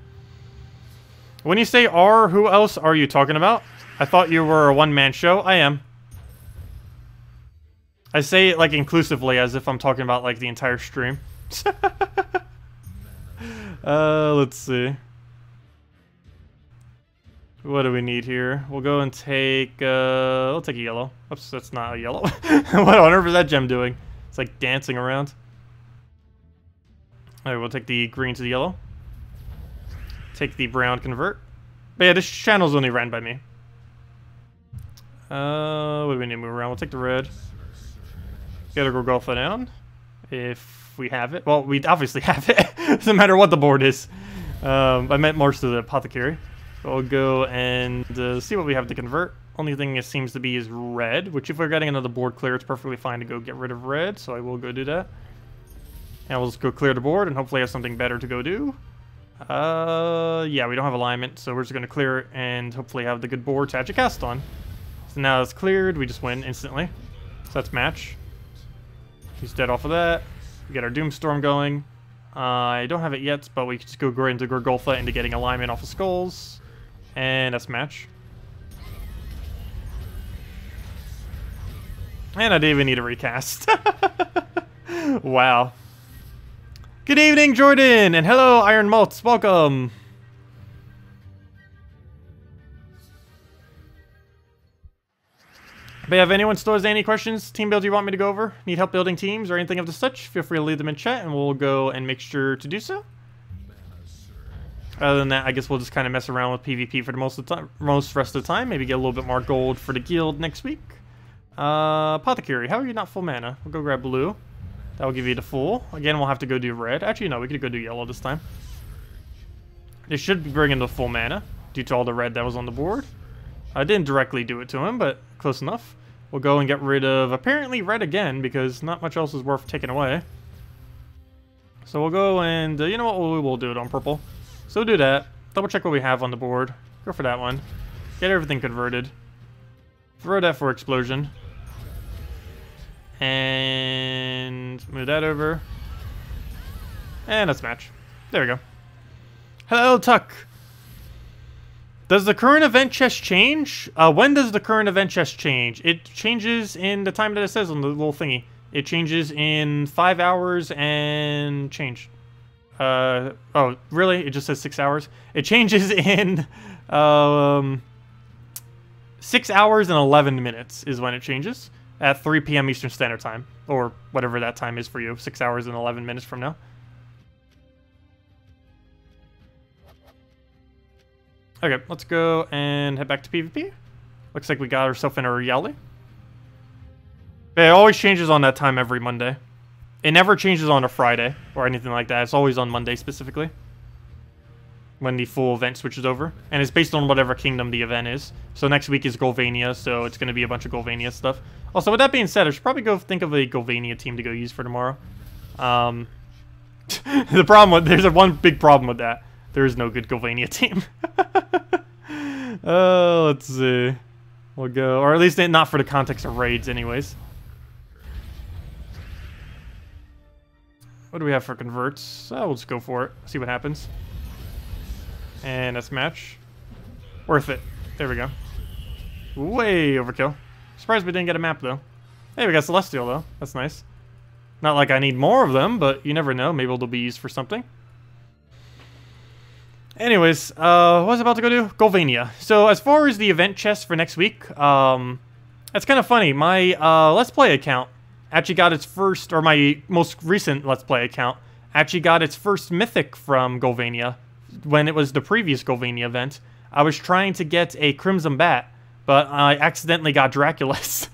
When you say R, who else are you talking about? I thought you were a one-man show. I am. I say it like inclusively as if I'm talking about like the entire stream. Let's see. What do we need here? We'll go and take, we'll take a yellow. Oops, that's not a yellow. What on earth is that gem doing? It's like dancing around. Alright, we'll take the green to the yellow. Take the brown convert. But yeah, this channel's only ran by me. What do we need to move around? We'll take the red. Get a Gorgolfa down. If we have it. Well, we obviously have it. Doesn't matter what the board is. I meant more to the apothecary. We'll go and see what we have to convert. Only thing it seems to be is red, which if we're getting another board clear, it's perfectly fine to go get rid of red, so I will go do that. And we'll just go clear the board and hopefully have something better to go do. Yeah, we don't have alignment, so we're just going to clear it and hopefully have the good board to actually cast on. So now it's cleared, we just win instantly. So that's match. He's dead off of that. We get our Doomstorm going. I don't have it yet, but we can just go right into Gorgolfa into getting alignment off of Skulls. And that's match. And I didn't even need a recast. Wow. Good evening, Jordan, and hello, Iron Malts. Welcome. But yeah, if anyone still has any questions, team build you want me to go over, need help building teams or anything of the such, feel free to leave them in chat and we'll go and make sure to do so. Other than that, I guess we'll just kind of mess around with PvP for the most rest of the time. Maybe get a little bit more gold for the guild next week. Apothecary, how are you not full mana? We'll go grab blue. That will give you the full. Again, we'll have to go do red. Actually, no, we could go do yellow this time. They should be bringing the full mana due to all the red that was on the board. I didn't directly do it to him, but close enough. We'll go and get rid of, apparently, red again, because not much else is worth taking away. So we'll go and, you know what, we'll do it on purple. So we'll do that. Double check what we have on the board. Go for that one. Get everything converted. Throw that for explosion. And move that over. And let's match. There we go. Hello, Tuck. Does the current event chest change? When does the current event chest change? It changes in the time that it says on the little thingy. It changes in 5 hours and change. Oh, really? It just says 6 hours? It changes in 6 hours and 11 minutes is when it changes. At 3 p.m. Eastern Standard Time. Or whatever that time is for you. 6 hours and 11 minutes from now. Okay, let's go and head back to PvP. Looks like we got ourselves in a Yali. It always changes on that time every Monday. It never changes on a Friday or anything like that. It's always on Monday specifically. When the full event switches over. And it's based on whatever kingdom the event is. So next week is Golvania, so it's going to be a bunch of Golvania stuff. Also, with that being said, I should probably go think of a Golvania team to go use for tomorrow. The problem with... There's one big problem with that. There is no good Golvania team. Let's see. We'll go... Or at least not for the context of raids anyways. What do we have for converts? We'll just go for it. See what happens. And that's match. Worth it. There we go. Way overkill. Surprised we didn't get a map, though. Hey, we got Celestial, though. That's nice. Not like I need more of them, but you never know. Maybe they'll be used for something. Anyways, what was I about to go do? Golvania. So, as far as the event chest for next week, it's kind of funny. My Let's Play account actually got its first, or my most recent Let's Play account actually got its first mythic from Golvania. When it was the previous Golvania event, I was trying to get a Crimson Bat, but I accidentally got Draculus.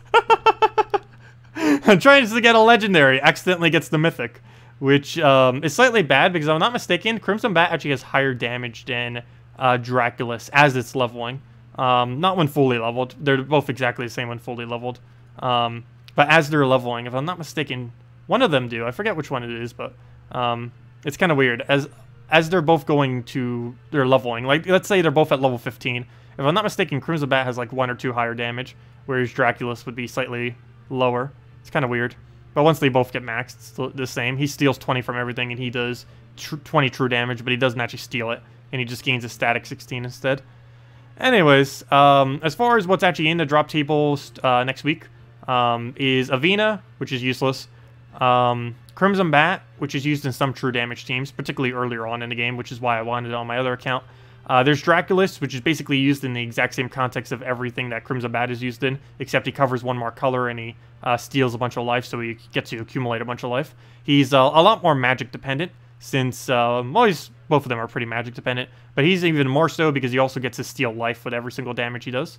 I'm trying to get a legendary, accidentally gets the mythic, which is slightly bad because if I'm not mistaken, Crimson Bat actually has higher damage than Draculus as it's leveling. Not when fully leveled. They're both exactly the same when fully leveled. But as they're leveling, if I'm not mistaken, one of them do. I forget which one it is, but it's kind of weird. As they're both going to, they're leveling. Like, let's say they're both at level 15, If I'm not mistaken, Crimson Bat has like 1 or 2 higher damage, whereas Draculus would be slightly lower. It's kind of weird. But once they both get maxed, it's still the same. He steals 20 from everything, and he does 20 true damage, but he doesn't actually steal it, and he just gains a static 16 instead. Anyways, as far as what's actually in the drop tables next week, is Avina, which is useless, Crimson Bat, which is used in some true damage teams, particularly earlier on in the game, which is why I wanted it on my other account. There's Draculus, which is basically used in the exact same context of everything that Crimson Bat is used in, except he covers 1 more color and he steals a bunch of life, so he gets to accumulate a bunch of life. He's a lot more magic dependent, since, well, both of them are pretty magic dependent, but he's even more so because he also gets to steal life with every single damage he does.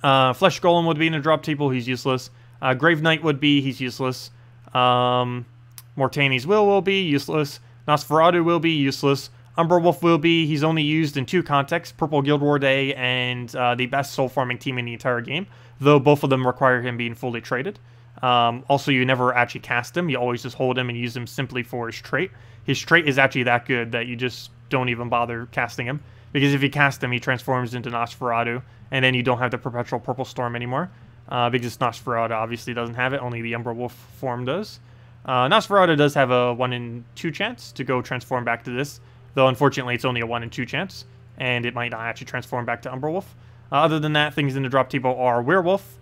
Flesh Golem would be in the drop table, he's useless. Grave Knight would be, he's useless. Mortani's will be useless. Nosferatu will be useless. Umbra Wolf will be, he's only used in 2 contexts, Purple Guild War Day and the best soul farming team in the entire game, though both of them require him being fully traded. Also, you never actually cast him, you always just hold him and use him simply for his trait. His trait is actually that good that you just don't even bother casting him, because if you cast him, he transforms into Nosferatu, and then you don't have the Perpetual Purple Storm anymore, because Nosferatu obviously doesn't have it, only the Umbra Wolf form does. Nosferatu does have a 1 in 2 chance to go transform back to this, though unfortunately it's only a 1 in 2 chance, and it might not actually transform back to Umbra Wolf. Other than that, things in the drop table are Werewolf,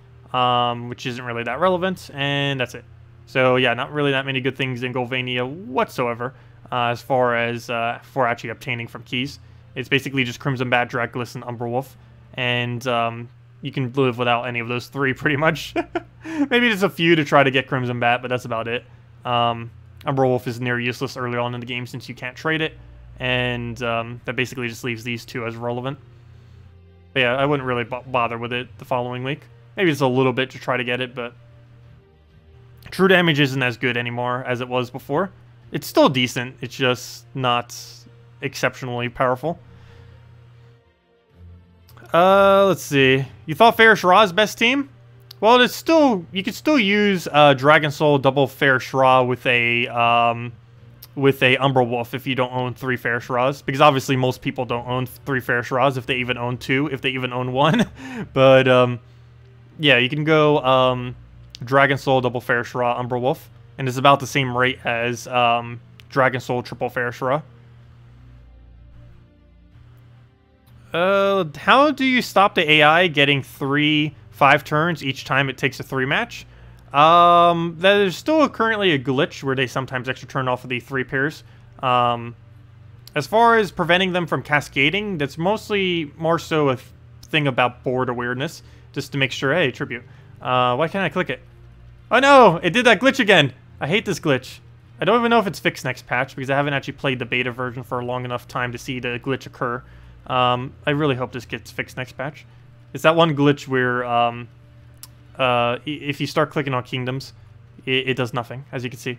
which isn't really that relevant, and that's it. So yeah, not really that many good things in Golvania whatsoever, as far as for actually obtaining from keys. It's basically just Crimson Bat, Draculus, and Umbra Wolf, and you can live without any of those 3 pretty much. Maybe just a few to try to get Crimson Bat, but that's about it. Umbra Wolf is near useless early on in the game since you can't trade it, and that basically just leaves these 2 as relevant. But yeah, I wouldn't really bother with it the following week. Maybe just a little bit to try to get it, but true damage isn't as good anymore as it was before. It's still decent, it's just not exceptionally powerful. Let's see. You thought Fair Shra's best team? Well, it's still, you could still use Dragon Soul double Fair Shra with a Umbra Wolf if you don't own 3 Fair Shras, because obviously most people don't own 3 Fair Shras, if they even own 2, if they even own 1. But yeah, you can go Dragon Soul double Fair Shra Umbra Wolf, and it's about the same rate as Dragon Soul triple Fair Shra. How do you stop the AI getting 5 turns each time it takes a 3 match? There's still currently a glitch where they sometimes extra turn off of the 3 pairs. As far as preventing them from cascading, that's mostly more so a thing about board awareness, just to make sure, hey, tribute. Why can't I click it? Oh no, it did that glitch again. I hate this glitch. I don't even know if it's fixed next patch, because I haven't actually played the beta version for a long enough time to see the glitch occur. I really hope this gets fixed next patch. It's that one glitch where if you start clicking on kingdoms, it does nothing, as you can see.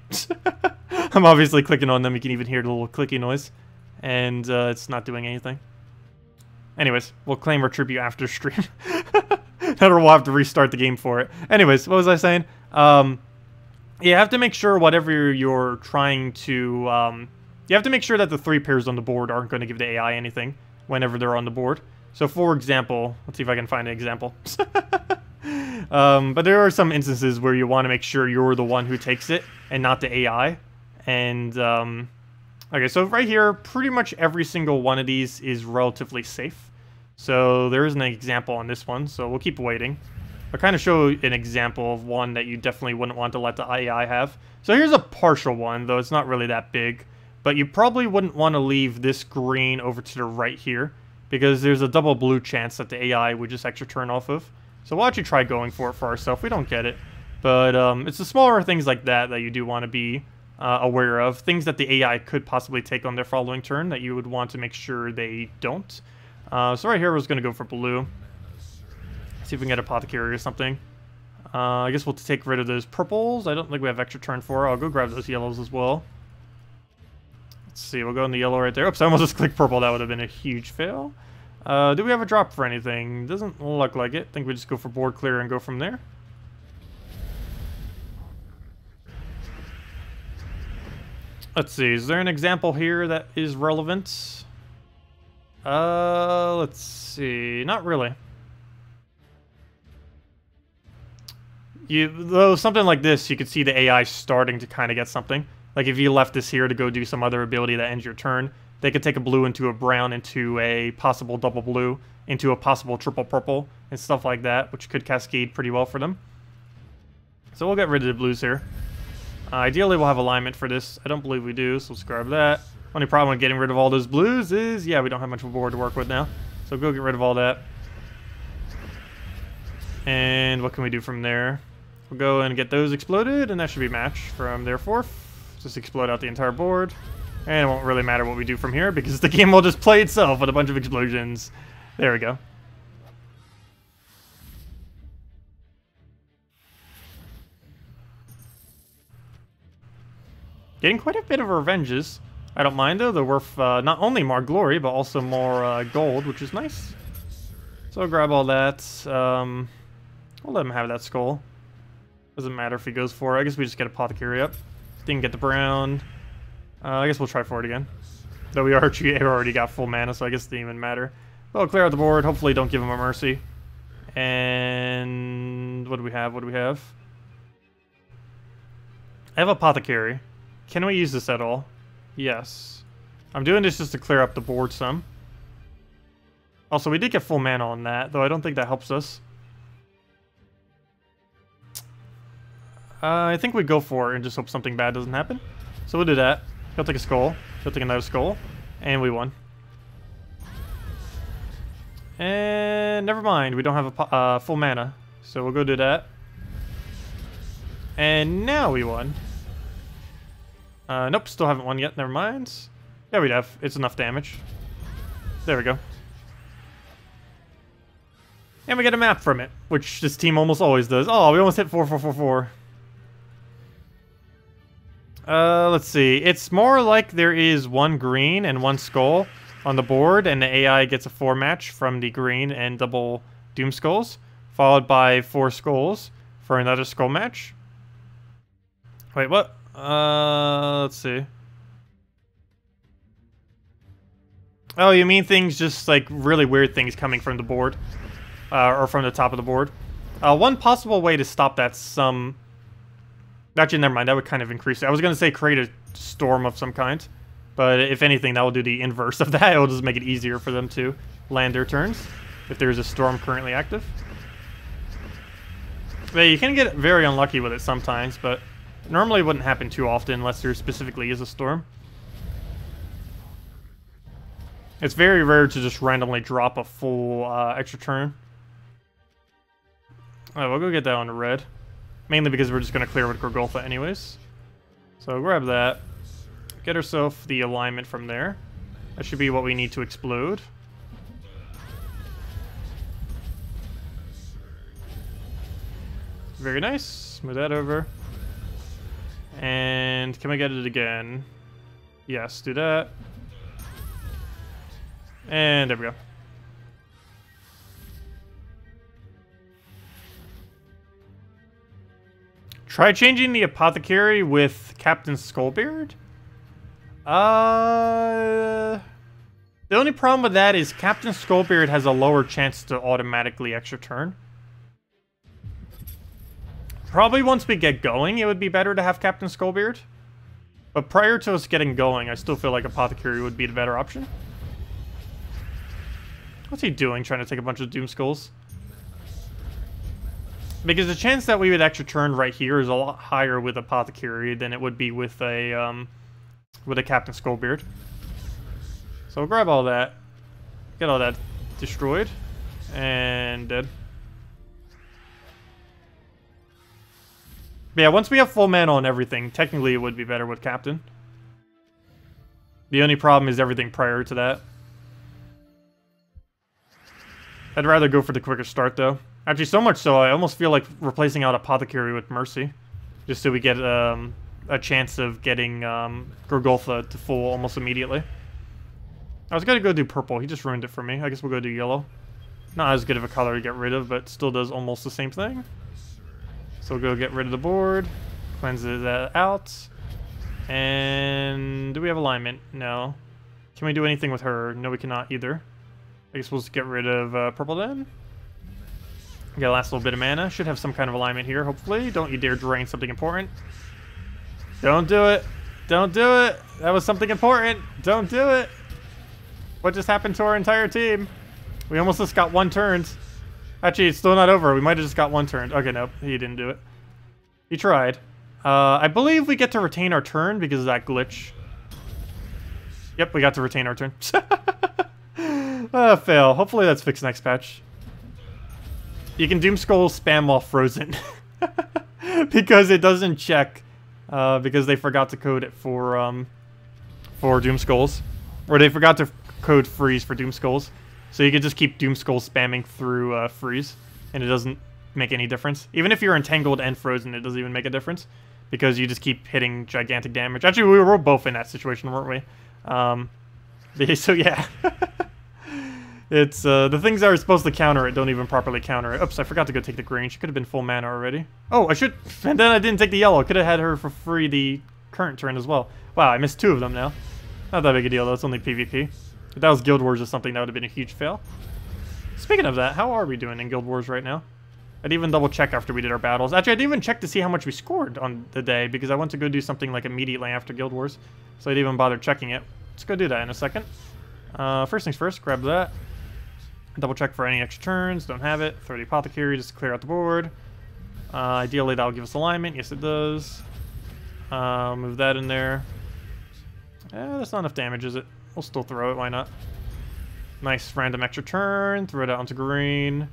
I'm obviously clicking on them, you can even hear the little clicky noise, and it's not doing anything. Anyways, we'll claim our tribute after stream. Or we'll have to restart the game for it. Anyways, what was I saying? You have to make sure whatever you're trying to... you have to make sure that the 3 pairs on the board aren't going to give the AI anything whenever they're on the board. So for example, let's see if I can find an example. But there are some instances where you want to make sure you're the one who takes it and not the AI. And okay, so right here, pretty much every single one of these is relatively safe. So there isn't an example on this one, so we'll keep waiting. I'll kind of show an example of one that you definitely wouldn't want to let the AI have. So here's a partial one, though it's not really that big. But you probably wouldn't want to leave this green over to the right here, because there's a double blue chance that the AI would just extra turn off of. So we'll actually try going for it for ourselves. We don't get it. But it's the smaller things like that that you do want to be aware of. Things that the AI could possibly take on their following turn that you would want to make sure they don't. So right here, we're just going to go for blue. See if we can get Apothecary or something. I guess we'll take rid of those purples. I don't think we have extra turn for. I'll go grab those yellows as well. Let's see, we'll go in the yellow right there. Oops, I almost just clicked purple. That would have been a huge fail. Do we have a drop for anything? Doesn't look like it. I think we just go for board clear and go from there. Let's see, is there an example here that is relevant? Let's see. Not really. Though something like this, you could see the AI starting to kind of get something. Like if you left this here to go do some other ability that ends your turn, they could take a blue into a brown into a possible double blue into a possible triple purple and stuff like that, which could cascade pretty well for them. So we'll get rid of the blues here. Ideally, we'll have alignment for this. I don't believe we do, so let's grab that. Only problem with getting rid of all those blues is, yeah, we don't have much of a board to work with now. So go get rid of all that. And what can we do from there? We'll go and get those exploded, and that should be match from their fourth. Just explode out the entire board. And it won't really matter what we do from here, because the game will just play itself with a bunch of explosions. There we go. Getting quite a bit of revenges. I don't mind though, they're worth not only more glory, but also more gold, which is nice. So I'll grab all that. We'll let him have that skull. Doesn't matter if he goes for it. I guess we just get Apothecary up. Didn't get the brown. I guess we'll try for it again. Though we already got full mana, so I guess it didn't even matter. But we'll clear out the board. Hopefully don't give him a mercy. And what do we have? What do we have? I have Apothecary. Can we use this at all? Yes. I'm doing this just to clear up the board some. Also, we did get full mana on that, though I don't think that helps us. I think we go for it and just hope something bad doesn't happen. So we'll do that. He'll take a skull. He'll take another skull. And we won. And never mind. We don't have a full mana. So we'll go do that. And now we won. Nope, still haven't won yet. Never mind. Yeah, we have. It's enough damage. There we go. And we get a map from it, which this team almost always does. Oh, we almost hit 4-4-4-4. Let's see. It's more like there is one green and one skull on the board, and the AI gets a 4 match from the green and double Doom Skulls, followed by 4 skulls for another skull match. Wait, what? Let's see. Oh, you mean things just like really weird things coming from the board, or from the top of the board. One possible way to stop that actually, never mind, that would kind of increase it. I was going to say create a storm of some kind, but if anything, that will do the inverse of that. It will just make it easier for them to land their turns if there's a storm currently active. But you can get very unlucky with it sometimes, but normally it wouldn't happen too often unless there specifically is a storm. It's very rare to just randomly drop a full extra turn. Alright, we'll go get that on the red. Mainly because we're just going to clear with Gorgolfa anyways. So grab that. Get ourselves the alignment from there. That should be what we need to explode. Very nice. Move that over. And can we get it again? Yes, do that. And there we go. Try changing the Apothecary with Captain Skullbeard? The only problem with that is Captain Skullbeard has a lower chance to automatically extra turn. Probably once we get going, it would be better to have Captain Skullbeard. But prior to us getting going, I still feel like Apothecary would be the better option. What's he doing, trying to take a bunch of Doom Skulls? Because the chance that we would extra turn right here is a lot higher with Apothecary than it would be with a Captain Skullbeard. So we'll grab all that. Get all that destroyed. And dead. But yeah, once we have full mana on everything, technically it would be better with Captain. The only problem is everything prior to that. I'd rather go for the quicker start, though. Actually, so much so, I almost feel like replacing out Apothecary with Mercy. Just so we get a chance of getting Gorgolfa to full almost immediately. I was going to go do purple. He just ruined it for me. I guess we'll go do yellow. Not as good of a color to get rid of, but still does almost the same thing. So we'll go get rid of the board. Cleanse that out. And do we have alignment? No. Can we do anything with her? No, we cannot either. I guess we'll just get rid of purple then. Get a last little bit of mana. Should have some kind of alignment here, hopefully. Don't you dare drain something important. Don't do it. Don't do it. That was something important. Don't do it. What just happened to our entire team? We almost just got one turned. Actually, it's still not over. We might have just got one turned. Okay, nope. He didn't do it. He tried. I believe we get to retain our turn because of that glitch. Yep, we got to retain our turn. Fail. Hopefully that's fixed next patch. You can Doom Skull spam while frozen. Because it doesn't check. Because they forgot to code it for Doom Skulls. Or they forgot to code freeze for Doom Skulls. So you can just keep Doom Skull spamming through freeze. And it doesn't make any difference. Even if you're entangled and frozen, it doesn't even make a difference. Because you just keep hitting gigantic damage. Actually, we were both in that situation, weren't we? So yeah. It's, the things that are supposed to counter it don't even properly counter it. Oops, I forgot to go take the green. She could have been full mana already. Oh, I should... And then I didn't take the yellow. Could have had her for free the current turn as well. Wow, I missed two of them now. Not that big a deal, though. It's only PvP. If that was Guild Wars or something, that would have been a huge fail. Speaking of that, how are we doing in Guild Wars right now? I'd even double check after we did our battles. Actually, I didn't even check to see how much we scored on the day because I went to go do something like immediately after Guild Wars. So I didn't even bother checking it. Let's go do that in a second. First things first, grab that. Double check for any extra turns. Don't have it. Throw the Apothecary just to clear out the board. Ideally, that'll give us alignment. Yes, it does. Move that in there. That's not enough damage, is it? We'll still throw it. Why not? Nice random extra turn. Throw it out onto green.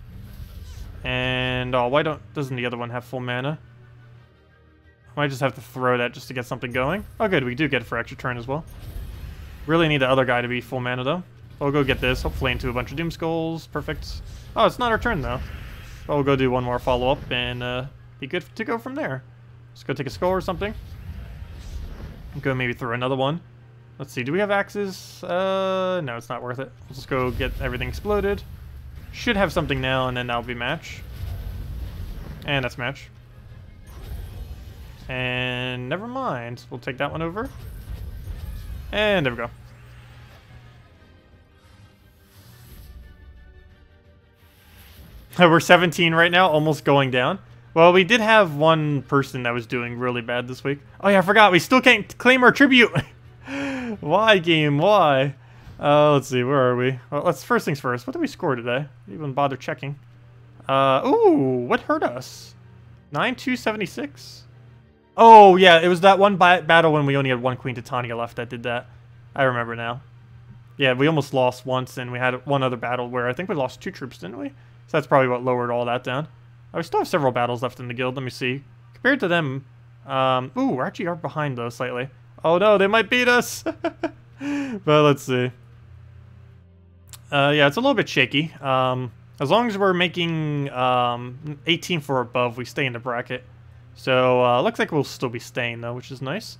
And oh, why doesn't the other one have full mana? Might just have to throw that just to get something going. Oh, good. We do get it for extra turn as well. Really need the other guy to be full mana though. I'll go get this, hopefully into a bunch of Doom Skulls. Perfect. Oh, it's not our turn, though. I'll go do one more follow-up and be good to go from there. Let's go take a skull or something. Go maybe throw another one. Let's see, do we have axes? No, it's not worth it. We'll just go get everything exploded. Should have something now, and then that'll be match. And that's match. And never mind. We'll take that one over. And there we go. We're 17 right now, almost going down. Well, we did have one person that was doing really bad this week. Oh yeah, I forgot. We still can't claim our tribute. Why, game? Why? Let's see. Where are we? Well, let's first things first. What did we score today? Didn't even bother checking. Ooh, what hurt us? 9,276. Oh yeah, it was that one battle when we only had one Queen Titania left that did that. I remember now. Yeah, we almost lost once, and we had one other battle where I think we lost 2 troops, didn't we? So that's probably what lowered all that down. We still have several battles left in the guild. Let me see. Compared to them, ooh, we actually are behind though slightly. Oh no, they might beat us. But let's see. Yeah, it's a little bit shaky. As long as we're making 18 for above, we stay in the bracket. So looks like we'll still be staying though, which is nice.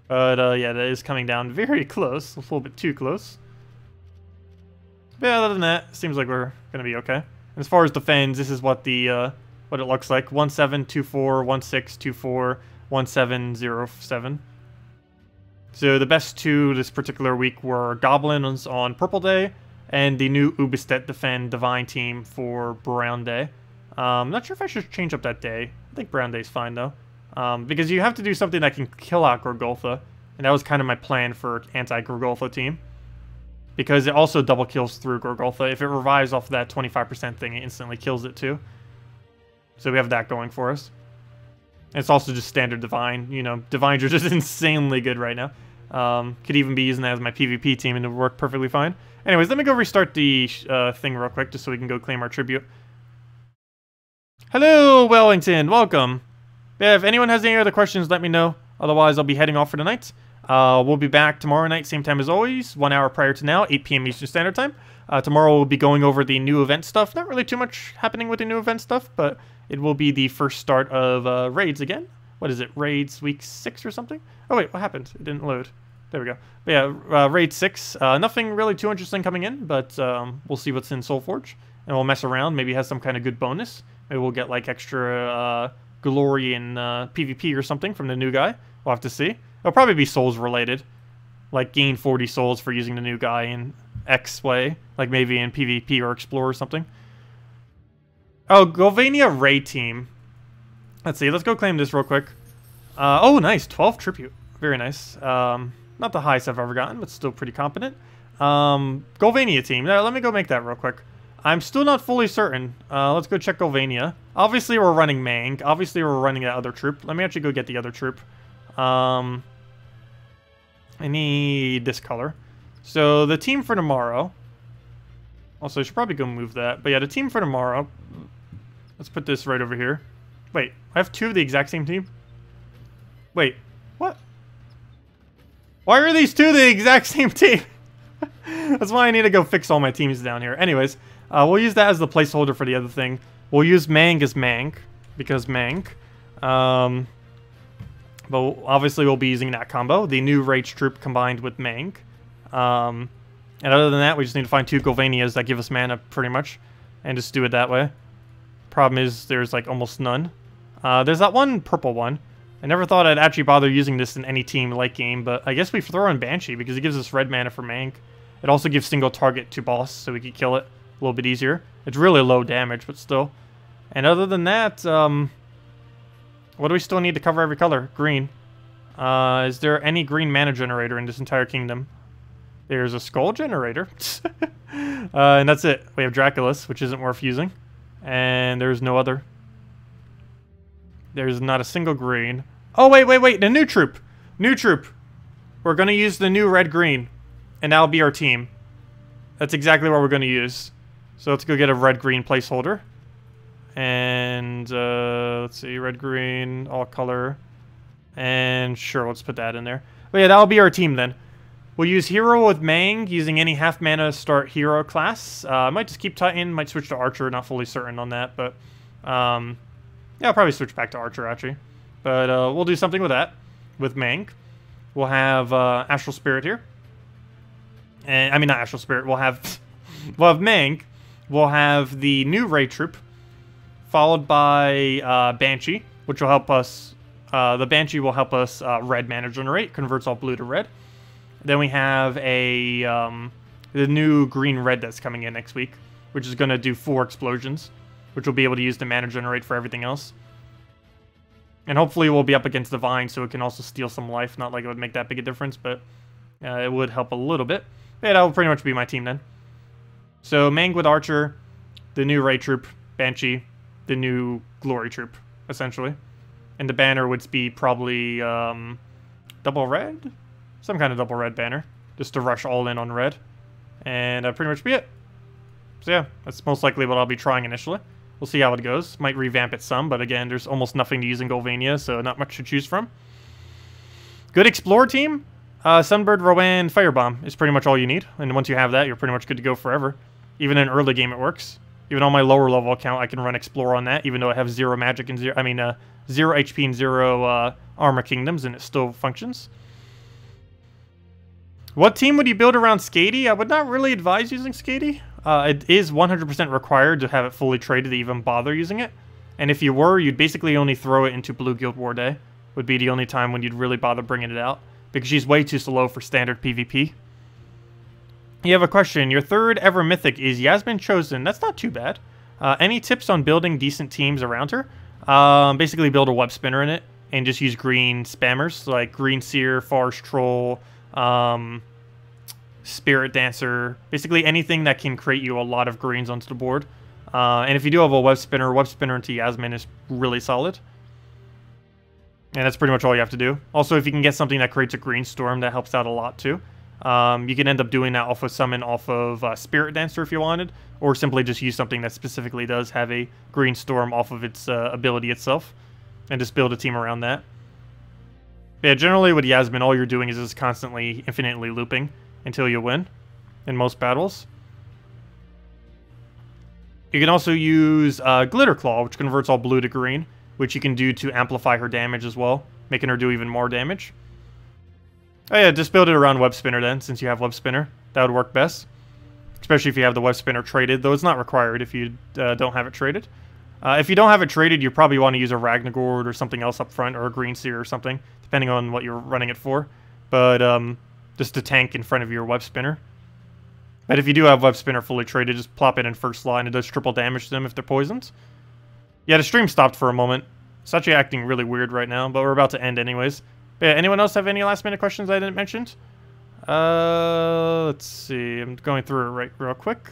But yeah, that is coming down very close, a little bit too close. But yeah, other than that, seems like we're gonna be okay. As far as the fans, this is what the what it looks like: 1724, 1624, 1707. So the best two this particular week were Goblins on Purple Day and the new Ubistet Defend Divine team for Brown Day. I'm not sure if I should change up that day. I think Brown Day's fine though, because you have to do something that can kill out Gorgoltha, and that was kind of my plan for anti-Gorgoltha team. Because it also double kills through Gorgoltha. If it revives off that 25% thing, it instantly kills it too. So we have that going for us. And it's also just standard Divine. You know, Divines are just insanely good right now. Could even be using that as my PvP team and it would work perfectly fine. Anyways, let me go restart the thing real quick just so we can go claim our tribute. Hello, Wellington. Welcome. Yeah, if anyone has any other questions, let me know. Otherwise, I'll be heading off for the night. We'll be back tomorrow night, same time as always, 1 hour prior to now, 8 p.m. Eastern Standard Time. Tomorrow we'll be going over the new event stuff. Not really too much happening with the new event stuff, but it will be the first start of raids again. What is it, raids week 6 or something? Oh wait, what happened? It didn't load. There we go. But yeah, raid 6. Nothing really too interesting coming in, but we'll see what's in Soulforge. And we'll mess around. Maybe it has some kind of good bonus. Maybe we'll get like extra glory in PvP or something from the new guy. We'll have to see. It'll probably be souls related, like gain 40 souls for using the new guy and X way, like maybe in PvP or Explore or something. Oh, Golvania Ray team. Let's see, let's go claim this real quick. Oh, nice, 12 tribute. Very nice. Not the highest I've ever gotten, but still pretty competent. Golvania team. Now, let me go make that real quick. I'm still not fully certain. Let's go check Golvania. Obviously, we're running Mang. Obviously, we're running that other troop. Let me actually go get the other troop. I need this color. So, the team for tomorrow. Also, I should probably go move that. But yeah, the team for tomorrow. Let's put this right over here. Wait, I have 2 of the exact same team? Wait, what? Why are these 2 the exact same team? That's why I need to go fix all my teams down here. Anyways, we'll use that as the placeholder for the other thing. We'll use Mang as Mang, because Mang. But obviously we'll be using that combo, the new Rage troop combined with Mang. And other than that, we just need to find 2 Golvanias that give us mana, pretty much, and just do it that way. Problem is, there's like almost none. There's that one purple one. I never thought I'd actually bother using this in any team late game, but I guess we throw in Banshee because it gives us red mana for Mang. It also gives single target to boss, so we can kill it a little bit easier. It's really low damage, but still. And other than that, what do we still need to cover every color? Green. Is there any green mana generator in this entire kingdom? There's a skull generator. And that's it. We have Draculus, which isn't worth using. And there's no other. There's not a single green. Oh, wait. The new troop. New troop. We're going to use the new red-green. And that'll be our team. That's exactly what we're going to use. So let's go get a red-green placeholder. And, let's see. Red-green, all color. And sure, let's put that in there. But yeah, that'll be our team then. We'll use Hero with Mang, using any half mana start Hero class. I might just keep Titan, might switch to Archer, not fully certain on that, but yeah, I'll probably switch back to Archer actually. But we'll do something with that, with Mang. We'll have Astral Spirit here. And I mean, not Astral Spirit, we'll have Mang. We'll have the new Ray Troop, followed by Banshee, which will help us, the Banshee will help us red mana generate, converts all blue to red. Then we have a the new green-red that's coming in next week, which is going to do 4 explosions, which we'll be able to use to mana generate for everything else. And hopefully we'll be up against Divine, so it can also steal some life. Not like it would make that big a difference, but it would help a little bit. Yeah, that will pretty much be my team then. So Mang with Archer, the new Ray Troop, Banshee, the new Glory Troop, essentially. And the banner would be probably double red? Some kind of double red banner, just to rush all in on red. And that'd pretty much be it. So yeah, that's most likely what I'll be trying initially. We'll see how it goes. Might revamp it some, but again, there's almost nothing to use in Golvania, so not much to choose from. Good Explorer team. Sunbird, Rowan, Firebomb is pretty much all you need. And once you have that, you're pretty much good to go forever. Even in early game, it works. Even on my lower level account, I can run Explorer on that, even though I have 0 magic and 0 HP and 0 armor kingdoms, and it still functions. What team would you build around Skady? I would not really advise using Skady. It is 100% required to have it fully traded to even bother using it. And if you were, you'd basically only throw it into Blue Guild War Day. Would be the only time when you'd really bother bringing it out. Because she's way too slow for standard PvP. You have a question. Your 3rd ever mythic is Yasmin Chosen. That's not too bad. Any tips on building decent teams around her? Basically build a web spinner in it. And just use green spammers. Like Green Seer, Forest Troll, Spirit Dancer, basically anything that can create you a lot of greens onto the board. And if you do have a web spinner into Yasmin is really solid. And that's pretty much all you have to do. Also, if you can get something that creates a green storm, that helps out a lot too. You can end up doing that off of summon off of Spirit Dancer if you wanted, or simply just use something that specifically does have a green storm off of its ability itself, and just build a team around that. Yeah, generally with Yasmin, all you're doing is just constantly, infinitely looping until you win in most battles. You can also use Glitter Claw, which converts all blue to green, which you can do to amplify her damage as well, making her do even more damage. Oh yeah, just build it around Web Spinner then, since you have Web Spinner. That would work best. Especially if you have the Web Spinner traded, though it's not required if you don't have it traded. If you don't have it traded, you probably want to use a Ragnagord or something else up front, or a Green Seer or something, depending on what you're running it for. But just to tank in front of your Web Spinner. But if you do have Web Spinner fully traded, just plop it in first line. It does triple damage to them if they're poisoned. Yeah, the stream stopped for a moment. It's actually acting really weird right now, but we're about to end anyways. But yeah, anyone else have any last minute questions I didn't mention? Let's see. I'm going through it real quick.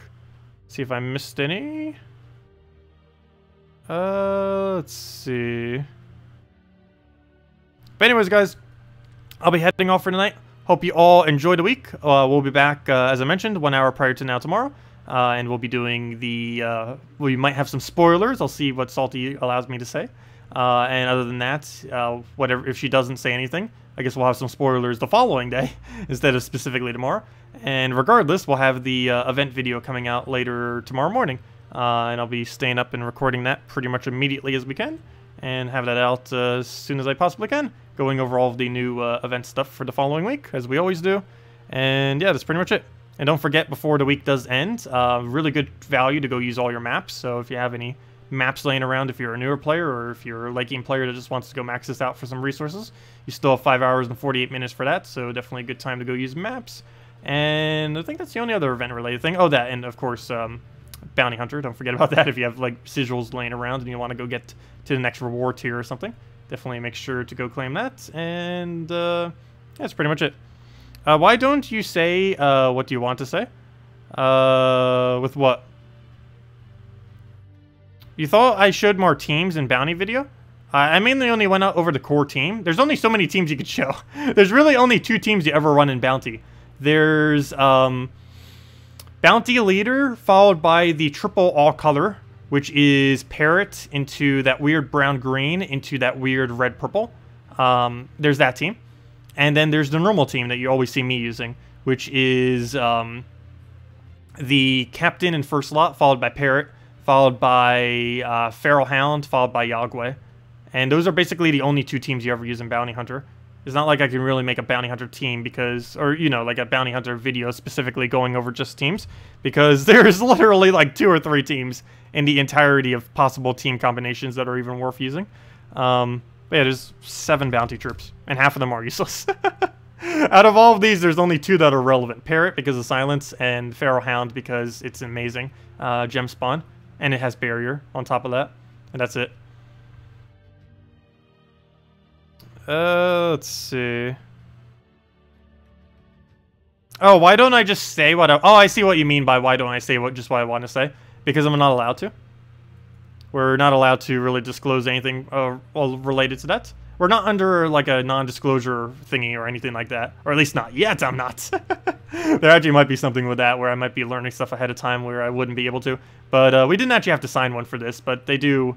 See if I missed any. Let's see. But anyways, guys, I'll be heading off for tonight. Hope you all enjoy the week. We'll be back, as I mentioned, 1 hour prior to now tomorrow. And we'll be doing the... we might have some spoilers. I'll see what Salty allows me to say. And other than that, whatever, if she doesn't say anything, I guess we'll have some spoilers the following day instead of specifically tomorrow. And regardless, we'll have the event video coming out later tomorrow morning. And I'll be staying up and recording that pretty much immediately as we can. And have that out as soon as I possibly can. Going over all of the new event stuff for the following week, as we always do. And yeah, that's pretty much it. And don't forget, before the week does end, really good value to go use all your maps. So if you have any maps laying around, if you're a newer player, or if you're a late game player that just wants to go max this out for some resources, you still have 5 hours and 48 minutes for that. So definitely a good time to go use maps. And I think that's the only other event-related thing. Oh, that, and of course, Bounty Hunter. Don't forget about that if you have like sigils laying around and you want to go get to the next reward tier or something. Definitely make sure to go claim that. And yeah, that's pretty much it. Why don't you say what do you want to say? With what? You thought I showed more teams in Bounty video? I mainly only went out over the core team. There's only so many teams you could show. There's really only 2 teams you ever run in Bounty. There's Bounty Leader, followed by the triple all-color, which is Parrot into that weird brown-green into that weird red-purple. There's that team. And then there's the normal team that you always see me using, which is the Captain in first slot, followed by Parrot, followed by Feral Hound, followed by Yagwe. And those are basically the only 2 teams you ever use in Bounty Hunter. It's not like I can really make a Bounty Hunter team because, or, you know, like a Bounty Hunter video specifically going over just teams, because there's literally like 2 or 3 teams in the entirety of possible team combinations that are even worth using. But yeah, there's 7 bounty troops, and half of them are useless. Out of all of these, there's only 2 that are relevant. Parrot, because of silence, and Feral Hound, because it's amazing. Gem spawn, and it has barrier on top of that, and that's it. Let's see. Oh, why don't I just say what I... Oh, I see what you mean by why don't I say just what I want to say. Because I'm not allowed to. We're not allowed to really disclose anything related to that. We're not under, like, a non-disclosure thingy or anything like that. Or at least not yet, I'm not. There actually might be something with that where I might be learning stuff ahead of time where I wouldn't be able to. But we didn't actually have to sign one for this, but they do...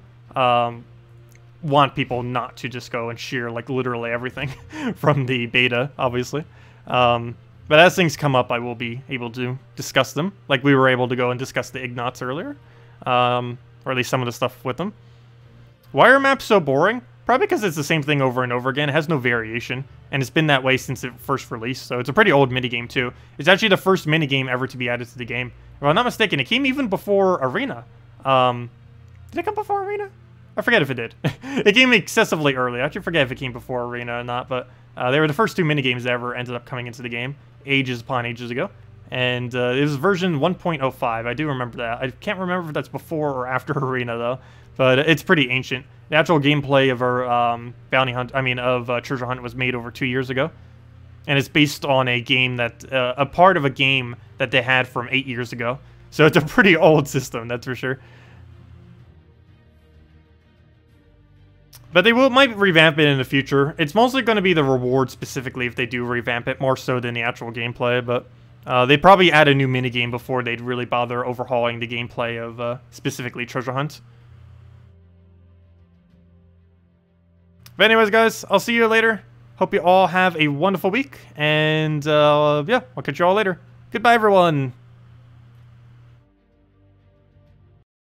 want people not to just go and share like literally everything from the beta, obviously. But as things come up, I will be able to discuss them. Like we were able to go and discuss the Ignots earlier, or at least some of the stuff with them. Why are maps so boring? Probably because it's the same thing over and over again. It has no variation, and it's been that way since it first released. So it's a pretty old minigame too. It's actually the first minigame ever to be added to the game. If I'm not mistaken, it came even before Arena. Did it come before Arena? I forget if it did. It came excessively early. I actually forget if it came before Arena or not, but they were the first 2 minigames that ever ended up coming into the game, ages upon ages ago. And it was version 1.05. I do remember that. I can't remember if that's before or after Arena, though, but it's pretty ancient. The actual gameplay of our bounty hunt, treasure hunt was made over 2 years ago. And it's based on a game that, a part of a game that they had from 8 years ago. So it's a pretty old system, that's for sure. But they might revamp it in the future. It's mostly going to be the reward specifically if they do revamp it, more so than the actual gameplay. But they'd probably add a new minigame before they'd really bother overhauling the gameplay of specifically Treasure Hunt. But anyways, guys, I'll see you later. Hope you all have a wonderful week. And yeah, I'll catch you all later. Goodbye, everyone.